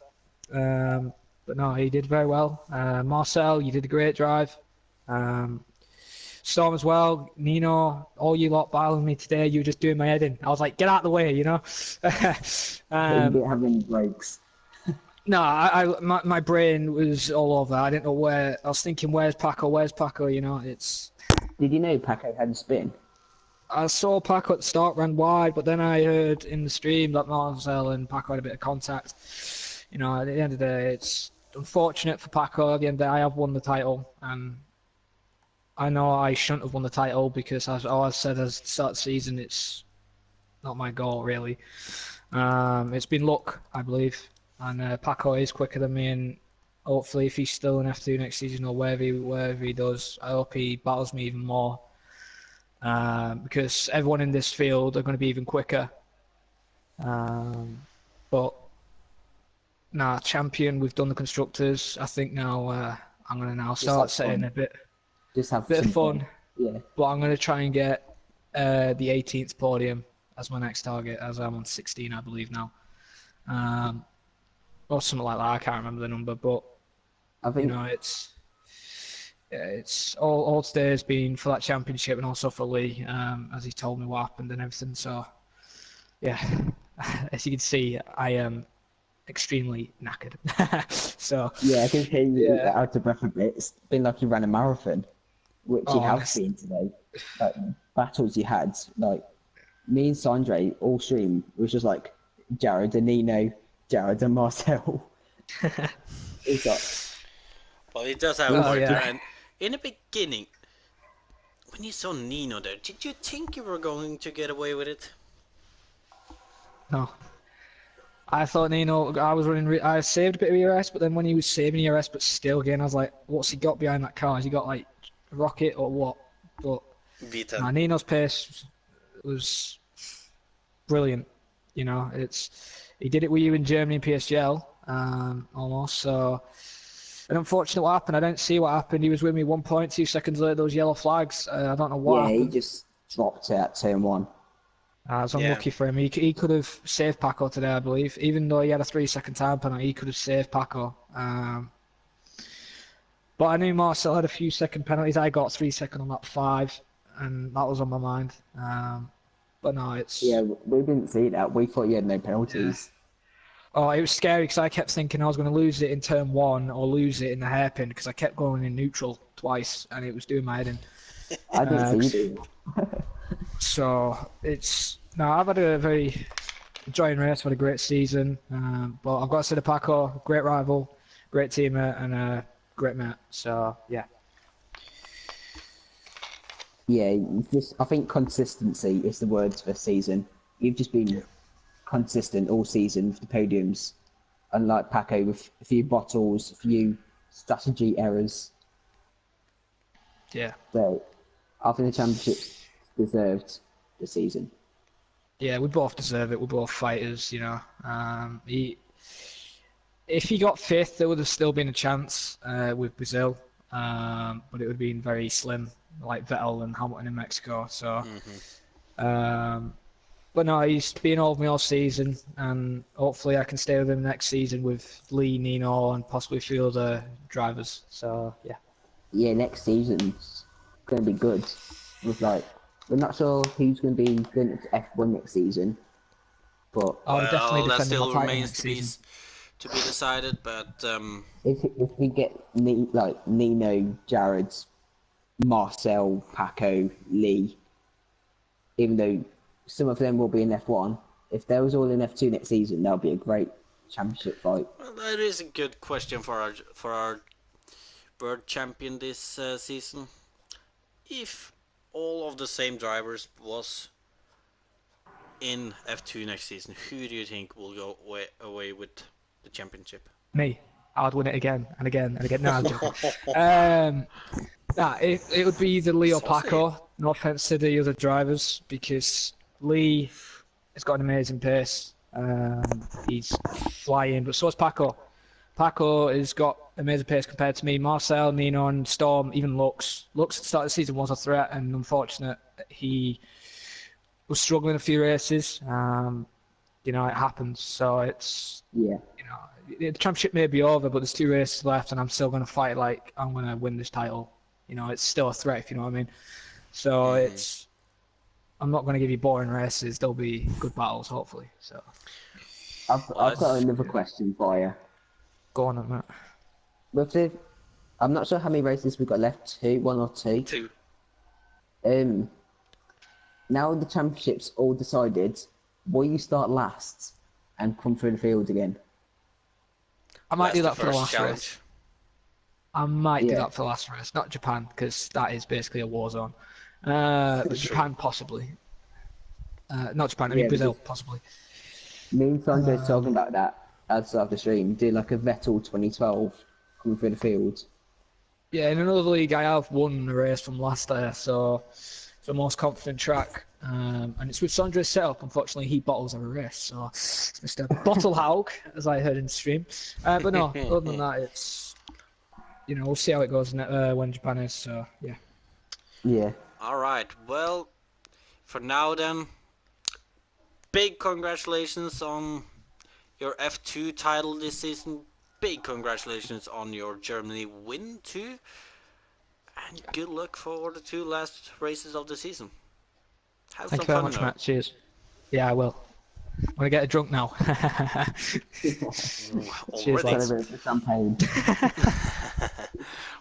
But no, he did very well. Marcel, you did a great drive. Storm as well. Nino, all you lot battling me today, you were just doing my head in. I was like, get out of the way, you know. You didn't have any breaks. No, my brain was all over. I didn't know where. I was thinking, where's Paco? You know, it's. Did you know Paco had a spin? I saw Paco at the start ran wide, but then I heard in the stream that Marcel and Paco had a bit of contact. You know, at the end of the day, it's unfortunate for Paco. At the end of the day, I have won the title, and I know I shouldn't have won the title because, as I said at the start of the season, it's not my goal really. It's been luck, I believe, and Paco is quicker than me, and hopefully, if he's still in F2 next season or wherever he does, I hope he battles me even more. Because everyone in this field are going to be even quicker. But champion. We've done the constructors. I think now I'm going to now start setting a bit of fun. Yeah. But I'm going to try and get the 18th podium as my next target, as I'm on 16, I believe now. Or something like that. I can't remember the number, but I think it's all today has been for that championship and also for Lee, as he told me what happened and everything. So, yeah, as you can see, I am extremely knackered. So yeah, I can hear you out of breath a bit. It's been like you ran a marathon, which you have been today. Like, battles you had, like me and Sondre all stream was just like Jared and Nino, Jared and Marcel. It's like, well, it does have worked. And in the beginning, when you saw Nino there, did you think you were going to get away with it? No. I thought Nino, I saved a bit of ERS, but then when he was saving ERS, but still again, I was like, what's he got behind that car? Has he got like a rocket or what? But Nino's pace was brilliant. You know, he did it with you in Germany in PSGL, almost. So, and unfortunately, what happened? I don't see what happened. He was with me 1.2 seconds later. Those yellow flags. I don't know what happened. Yeah, he just dropped at turn 1. I was unlucky for him. He could have saved Paco today, I believe. Even though he had a 3-second time penalty, he could have saved Paco. But I knew Marcel had a few second penalties. I got 3 second on that 5, and that was on my mind. But no, it's... Yeah, we didn't see that. We thought you had no penalties. Yeah. Oh, it was scary because I kept thinking I was going to lose it in turn 1 or lose it in the hairpin because I kept going in neutral twice, and it was doing my head in. I didn't see you. So I've had a very enjoying race, had a great season. But I've got to say to Paco, great rival, great teammate, and a great mate. So yeah. Yeah, I think consistency is the word for the season. You've just been consistent all season for the podiums, unlike Paco with a few bottles, a few strategy errors. Yeah. So I think the championship's deserved the season. Yeah, we both deserve it. We're both fighters, you know. If he got 5th, there would have still been a chance with Brazil, but it would have been very slim, like Vettel and Hamilton in Mexico. So, but no, he's been over me all season, and hopefully I can stay with him next season with Lee, Nino, and possibly a few other drivers. So, yeah. Yeah, next season's going to be good. With we're not sure who's going to be going to F1 next season, but definitely that still my remains to be decided. But if we get Nino, Jared, Marcel, Paco, Lee, even though some of them will be in F1, if they was all in F2 next season, that'll be a great championship fight. Well, that is a good question for our world champion this season. If all of the same drivers was in F2 next season, who do you think will go away with the championship? Me. I'd win it again and again and again. No, I'm joking. It would be either Lee or Paco. No offense to the other drivers, because Lee has got an amazing pace. He's flying, but so has Paco. Paco has got amazing pace compared to me. Marcel, Nino, and Storm, even Lux. Lux at the start of the season was a threat, and unfortunate he was struggling a few races. You know, it happens. So it's the championship may be over, but there's 2 races left, and I'm still going to fight like I'm going to win this title. You know, it's still a threat, if you know what I mean. So I'm not going to give you boring races. There'll be good battles, hopefully. So I've got another question for you. Go on, Matt. I'm not sure how many races we've got left. 1 or 2? 2. Now the championship's all decided, will you start last and come through the field again? I might do that for the last race. I might do that for the last race, not Japan, because that is basically a war zone. But Japan, possibly. Not Japan, I mean Brazil, possibly. Me and Sondre was talking about that at the start of the stream. Do like a Vettel 2012 coming through the field. Yeah, in another league, I have won a race from last year, so it's the most confident track. And it's with Sondre's setup. Unfortunately, he bottles every race, so it's Mr. Bottlehaug, as I heard in the stream. But no, other than that, it's, we'll see how it goes when Japan is, so yeah. Yeah. Alright, well, for now then, big congratulations on your F2 title this season. Big congratulations on your Germany win too. And good luck for the 2 last races of the season. Have Thank some you very fun much, though. Matt. Cheers. Yeah, I will. I'm going to get drunk now. Cheers, lads. Champagne.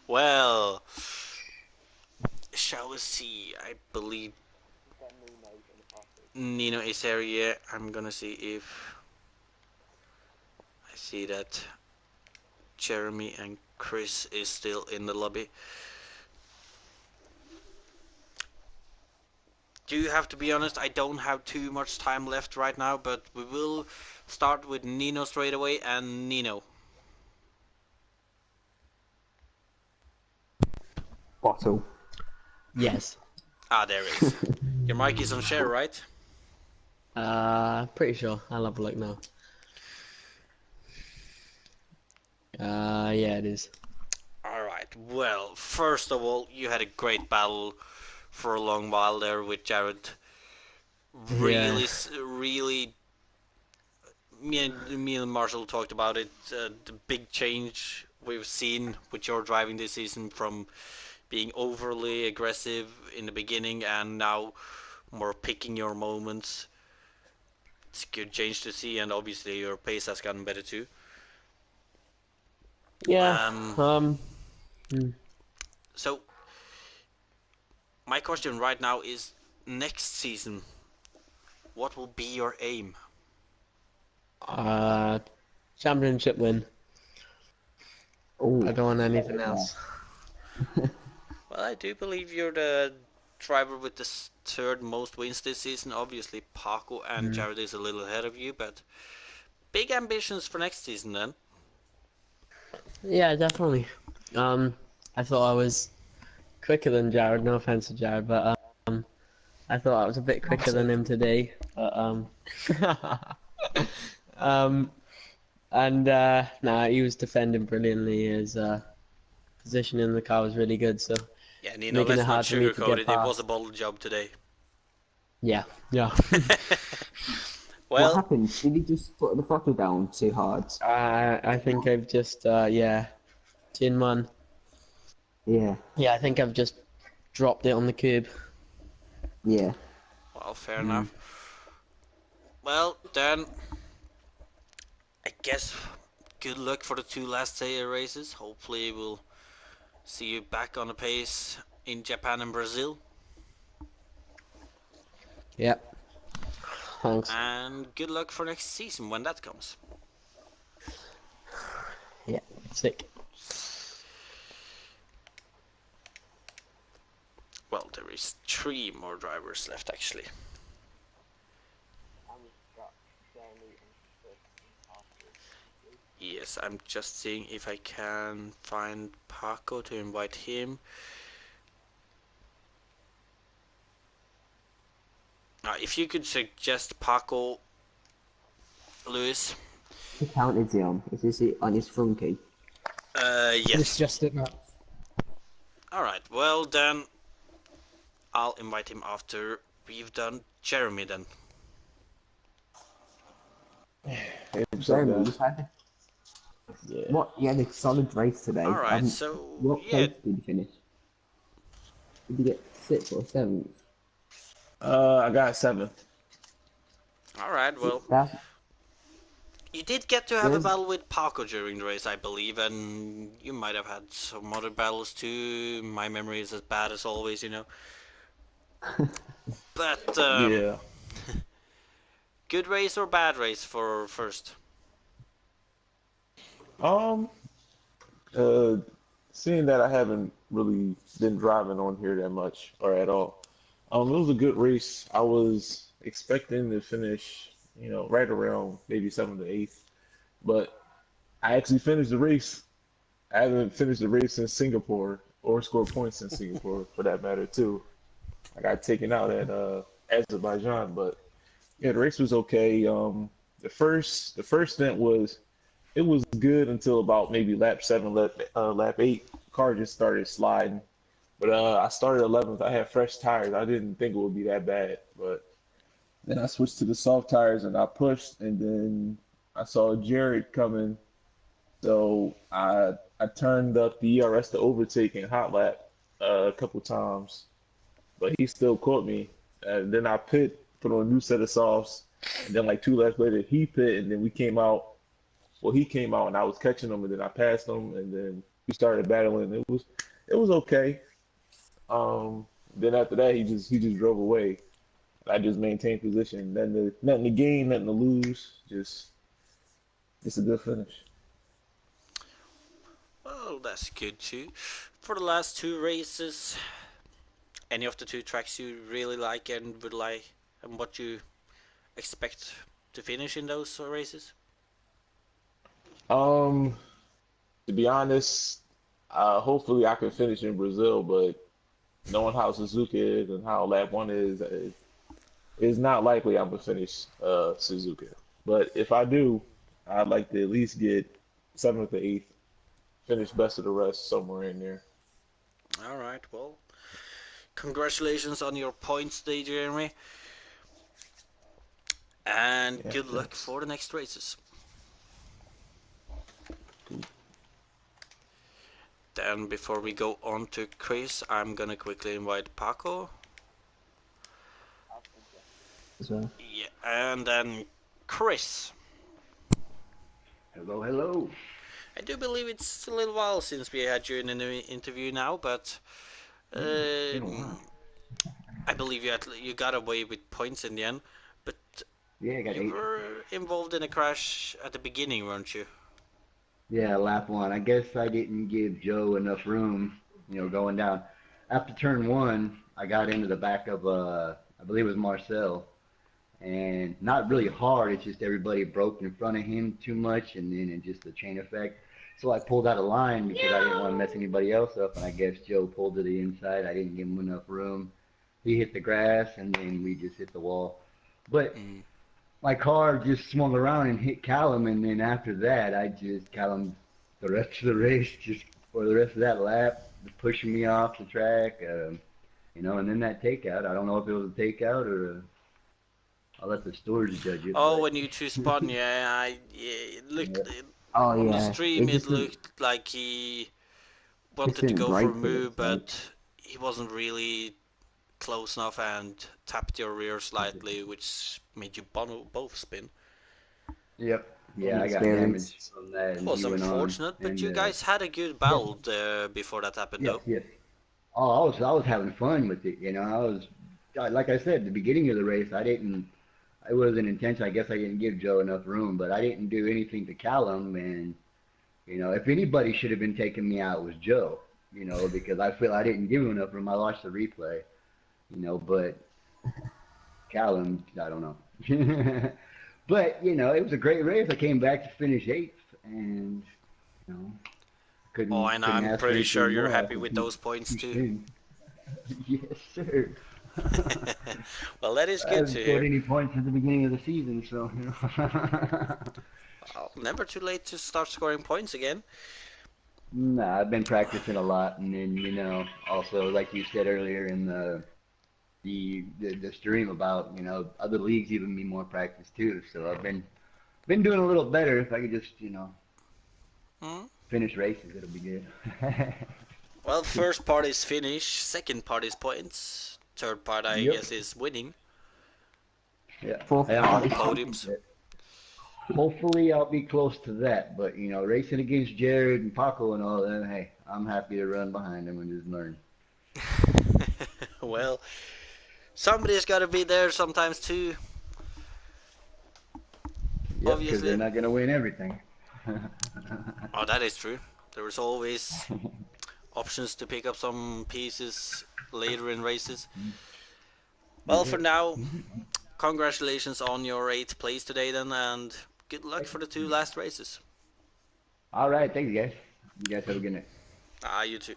Well, shall we see? I believe Nino is here. Yeah, I'm gonna see if I see that Jeremy and Chris is still in the lobby. Do you have to be honest? I don't have too much time left right now, but we will start with Nino straight away. And Nino. Bottle. Yes. Ah, there it is. Your mic is on share, right? Pretty sure. I'll have a look now. Yeah, it is. Alright, well, first of all, you had a great battle for a long while there with Jared. Really, me and Marshall talked about it. The big change we've seen with your driving this season, from being overly aggressive in the beginning and now more picking your moments. It's a good change to see, and obviously your pace has gotten better too. Yeah. So my question right now is, next season, what will be your aim? Championship win. Ooh. I don't want anything else. Well, I do believe you're the driver with the 3rd most wins this season. Obviously, Paco and Jared is a little ahead of you, but big ambitions for next season then. Yeah, definitely. I thought I was quicker than Jared. No offense to Jared, but I thought I was a bit quicker than him today. But he was defending brilliantly. His position in the car was really good, so Yeah, Nino, let's not sugarcoat it. It was a bottle job today. Yeah. Well, what happened? Did he just put the throttle down too hard? I think I've just Tin Man. Yeah. Yeah, I think I've just dropped it on the curb. Yeah. Well, fair enough. Well, then, I guess good luck for the 2 last races. Hopefully we'll see you back on the pace in Japan and Brazil. Yep. Thanks. And good luck for next season when that comes. Yeah, sick. Well, there is 3 more drivers left actually. Yes, I'm just seeing if I can find Paco to invite him. If you could suggest Paco, Lewis. What account is he on? Is he on his Funky? Yes. Suggest it, Matt. Alright, well then, I'll invite him after we've done Jeremy then. Jeremy, what? You had a solid race today. Alright, so what place did you finish? Did you get 6th or 7th? I got 7th. Alright, well, you did get to have a battle with Paco during the race, I believe, and you might have had some other battles too. My memory is as bad as always, you know. But yeah. Good race or bad race for first? seeing that I haven't really been driving on here that much or at all, it was a good race. I was expecting to finish, right around maybe seventh or eighth, but I actually finished the race. I haven't finished the race in Singapore or scored points in Singapore for that matter too. I got taken out at Azerbaijan, but yeah, the race was okay. The first stint was good until about maybe lap seven, lap eight. Car just started sliding, but I started 11th. I had fresh tires. I didn't think it would be that bad, but then I switched to the soft tires and I pushed, and then I saw Jared coming, so I turned up the ERS to overtake in hot lap a couple times, but he still caught me. And then I put on a new set of softs, and then like 2 laps later he pit, and then we came out. Well, he came out and I was catching him, and then I passed him, and then we started battling. It was okay. Then after that he just drove away. I just maintained position. Nothing to gain, nothing to lose. Just a good finish. Well, that's good too. For the last two races, any of the two tracks you really like and would like, and what you expect to finish in those races? To be honest, hopefully I can finish in Brazil, but knowing how Suzuka is and how lap one is, it's not likely I'm gonna finish Suzuka. But if I do, I'd like to at least get seventh or eighth, finish best of the rest somewhere in there. All right. Well, congratulations on your points there, Jeremy, and Yeah, good luck thanks. for the next races. Cool. Then, before we go on to Chris, I'm gonna quickly invite Paco. So, Yeah, and then Chris. Hello, hello. I do believe it's a little while since we had you in an interview now, but Been a while. I believe you got away with points in the end. But Yeah, I got you 8. were involved in a crash at the beginning, weren't you? Yeah, lap 1. I guess I didn't give Joe enough room, going down. After turn 1, I got into the back of, I believe it was Marcel. And not really hard, it's just everybody broke in front of him too much, and then it just the chain effect. So I pulled out of line because I didn't want to mess anybody else up, and I guess Joe pulled to the inside. I didn't give him enough room. He hit the grass, and then we just hit the wall. But my car just swung around and hit Callum, and then after that, Callum, the rest of the race, just for the rest of that lap, pushing me off the track, and then that takeout. I don't know if it was a takeout or I'll let the stewards judge it. Oh, But, when you two spun, yeah, it looked oh on the yeah, stream. it It just looked like he wanted to didn't go for a break it. move, It's like, but he wasn't really close enough and tapped your rear slightly, which made you both spin. yep. from Yeah, I got experience. damaged from that, It and was he went on. unfortunate, but And you guys had a good battle before that happened, yes, though. yes. Oh, I was having fun with it. Like I said, at the beginning of the race, it wasn't intentional. I guess I didn't give Joe enough room, but I didn't do anything to Callum. And if anybody should have been taking me out, it was Joe. Because I feel I didn't give him enough room. I watched the replay. But Callum, I don't know. But it was a great race. I came back to finish 8th, and you know, Oh, couldn't and couldn't I'm ask for pretty sure anything you're more happy after with two those points, two too. spins. Yes, sir. Well, that is I good haven't to scored hear. any points at the beginning of the season, so Well, never too late to start scoring points again. Nah, I've been practicing a lot, and then also like you said earlier in the stream about other leagues giving me more practice too. So I've been doing a little better. If I could just Hmm? finish races, it'll be good. Well, first part is finish, second part is points, third part, I Yep. guess, is winning Yeah. Fourth Yeah, on part the is podiums. hopefully I'll be close to that. But racing against Jared and Paco and all that, hey, I'm happy to run behind them and just learn. Well, somebody's got to be there sometimes too, Yep, because they're obviously. not gonna win everything. Oh, that is true. There is always options to pick up some pieces later in races. Well, for now, congratulations on your 8th place today then, and good luck for the 2 last races. All right, thanks guys. You guys have a good night. You too.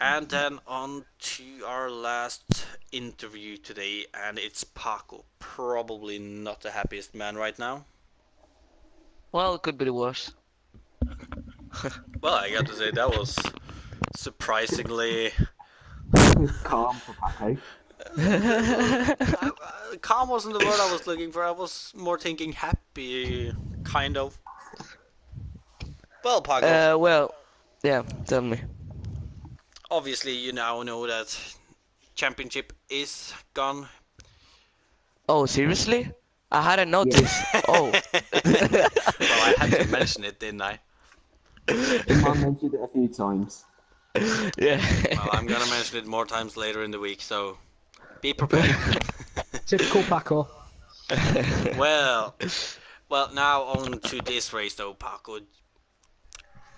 And then on to our last interview today, and it's Paco. Probably not the happiest man right now. Well, it could be the worst. Well, I got to say, that was surprisingly calm for Paco. Calm wasn't the word I was looking for. I was more thinking happy, kind of. Well, Paco. Well, yeah, tell me. Obviously, you now know that championship is gone. Oh, seriously? I hadn't noticed. Yeah. Oh. Well, I had to mention it, didn't I? I mentioned it a few times. Yeah. Well, I'm gonna mention it more times later in the week, so be prepared. Typical Paco. Well, now on to this race though, Paco.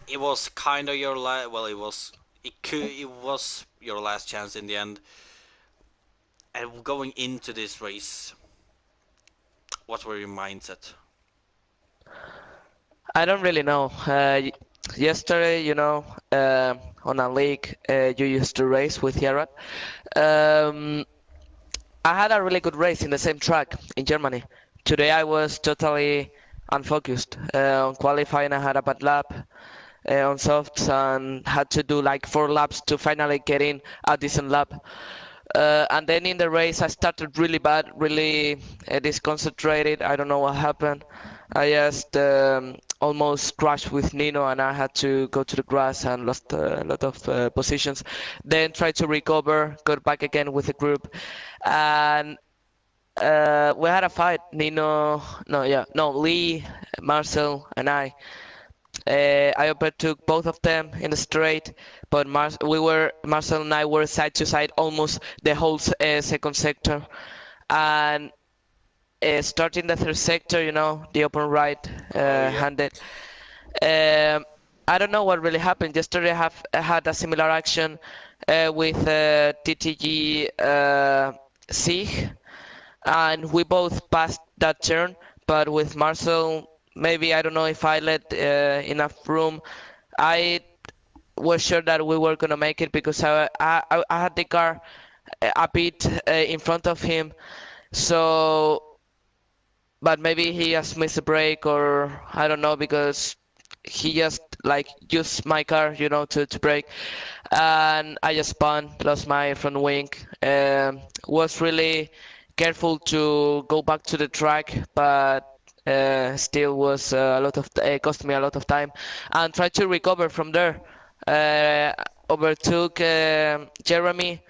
It was kind of your it was your last chance in the end. And going into this race, what were your mindset? I don't really know. Yesterday, you know, on a league, you used to race with IRL. I had a really good race in the same track in Germany. Today I was totally unfocused. On qualifying I had a bad lap on softs and had to do like 4 laps to finally get in a decent lap. And then in the race I started really bad, really disconcentrated. I don't know what happened. I just almost crashed with Nino and I had to go to the grass and lost a lot of positions. Then tried to recover, got back again with the group, and we had a fight. Lee, Marcel, and I. I overtook both of them in the straight, but Marcel and I were side to side almost the whole second sector, and starting the third sector, you know, the open right-handed. I don't know what really happened. Yesterday I had a similar action with TTG Sig, and we both passed that turn, but with Marcel, maybe I don't know if I let enough room. I was sure that we were gonna make it because I had the car a bit in front of him, so. But maybe he just missed a break, or I don't know, because he just like used my car, you know, to brake, and I just spun, lost my front wing. Was really careful to go back to the track, but still was a lot of cost me a lot of time, and tried to recover from there. Overtook Jeremy,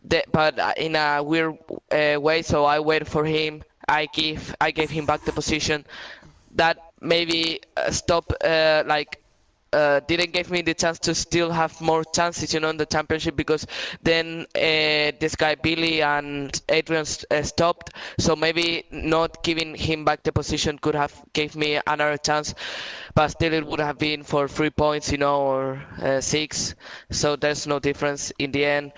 but in a weird way. So I waited for him. I gave him back the position. That maybe didn't give me the chance to still have more chances, you know, in the championship, because then this guy Billy and Adrian stopped. So maybe not giving him back the position could have gave me another chance, but still it would have been for 3 points, you know, or 6. So there's no difference in the end.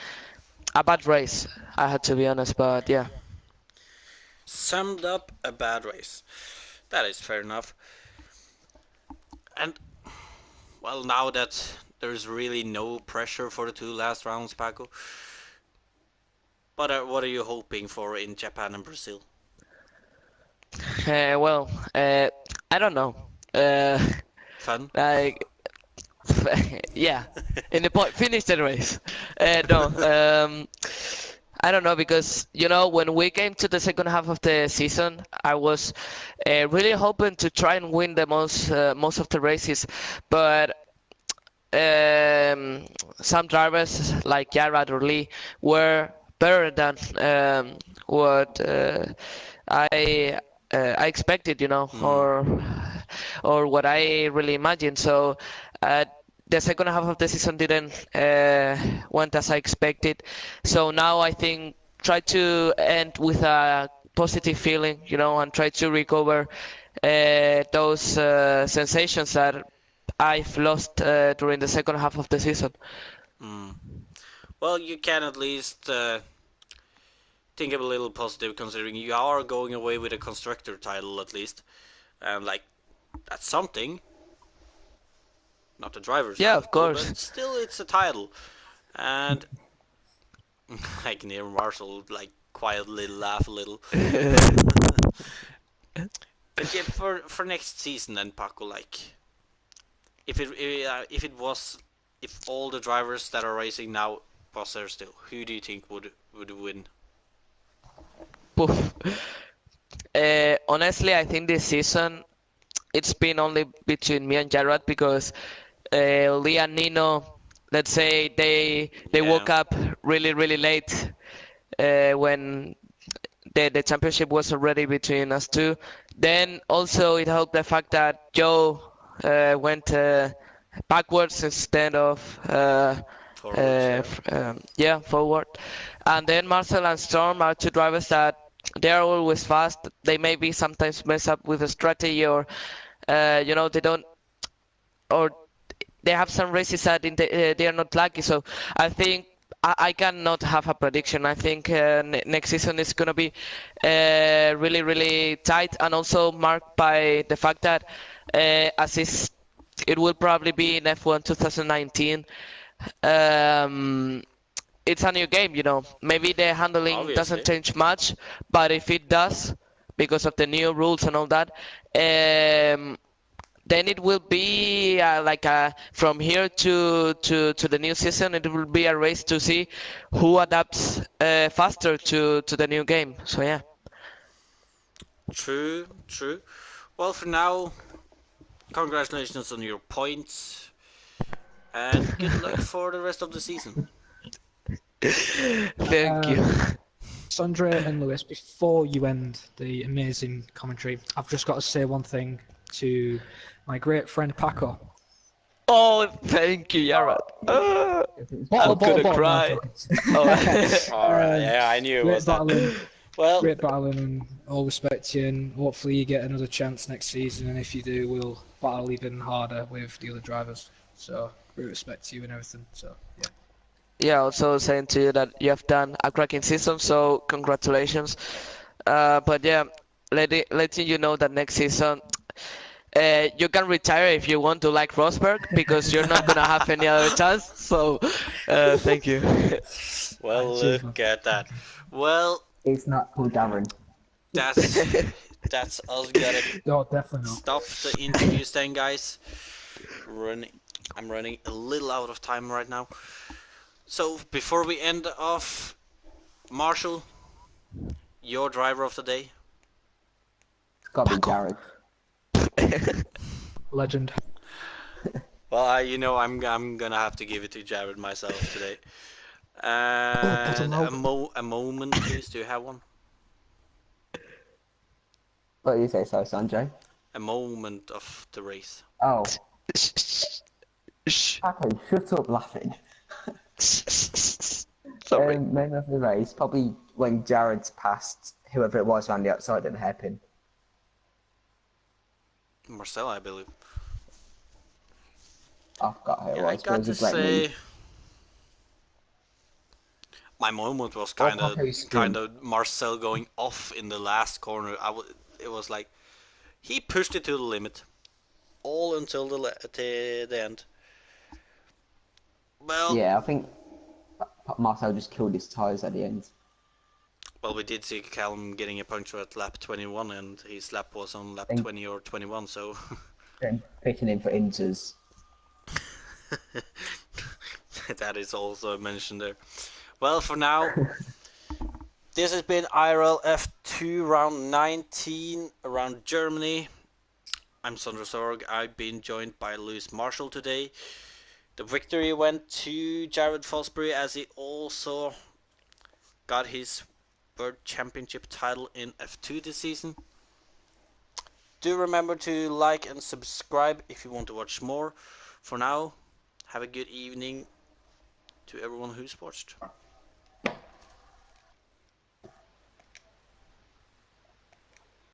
A bad race, I had to be honest, but yeah. Summed up a bad race. That is fair enough. And, well, now that there's really no pressure for the 2 last rounds, Paco, what are you hoping for in Japan and Brazil? I don't know. Fun? Like, yeah, in the point, finish the race. I don't know, because, you know, when we came to the second half of the season, I was really hoping to try and win the most of the races, but some drivers like Jarrad or Lee were better than what I expected, you know, or what I really imagined. So the second half of the season didn't went as I expected. So now I think try to end with a positive feeling, you know, and try to recover those sensations that I've lost during the second half of the season. Mm. Well, you can at least think of a little positive, considering you are going away with a constructor title at least, and like that's something. Not the driver's Yeah, title, of course. but still it's a title. And I can hear Marshall like quietly laugh a little. But yeah, for next season then, Paco, like if all the drivers that are racing now was there still, who do you think would win? Poof. Honestly, I think this season it's been only between me and Jared because Lee and Nino, let's say they Yeah. woke up really late when the championship was already between us two. Then also it helped the fact that Joe went backwards instead of Forwards, yeah, forward. And then Marcel and Storm are two drivers that they are always fast. They maybe sometimes mess up with the strategy or they don't, or they have some races that they are not lucky. So I think I cannot have a prediction. I think next season is going to be really tight and also marked by the fact that it will probably be in F1 2019. It's a new game, Maybe the handling Obviously. doesn't change much, but if it does, because of the new rules and all that, then it will be from here to the new season. It will be a race to see who adapts faster to the new game. So yeah. True. Well, for now, congratulations on your points, and good luck for the rest of the season. Thank you. Sondre and Lewis, before you end the amazing commentary, I've just got to say one thing to my great friend Paco. Oh, thank you, Yara. I'm gonna cry. Alright, yeah, I knew it was that. Well, great battling, and all respect to you, and hopefully you get another chance next season, and if you do, we'll battle even harder with the other drivers. So, great respect to you and everything, so, yeah. Yeah, also saying to you that you have done a cracking season, so congratulations. But yeah, letting you know that next season you can retire if you want to, like Rosberg, because you're not gonna have any other chance. So thank you. well, look at that. Well, it's not called Darren. That's us gotta no, definitely not. Stop the interviews then, guys. I'm running a little out of time right now. So before we end off, Marshall, your driver of the day. It's gotta be Jared. Legend. Well, I'm gonna have to give it to Jared myself today. And a moment, please. Do you have one? What do you say, sorry, Sanjay? A moment of the race. Oh. Okay, shut up laughing. Sorry. Moment of the race, probably when Jared's passed whoever it was around the outside of the hairpin. Marcel, I believe. I forgot who it was. I got to say, move. my moment was kind of Marcel going off in the last corner. It was like he pushed it to the limit, all until the end. Well, yeah, I think Marcel just killed his tyres at the end. Well, we did see Callum getting a puncture at lap 21, and his lap was on lap 20 or 21, so... Then pitching in for inters. That is also mentioned there. Well, for now, this has been IRL F2 round 19 around Germany. I'm Sondre Sorhaug. I've been joined by Lewis Marshall today. The victory went to Jared Fosbury, as he also got his World Championship title in F2 this season. Do remember to like and subscribe if you want to watch more. For now, have a good evening to everyone who's watched.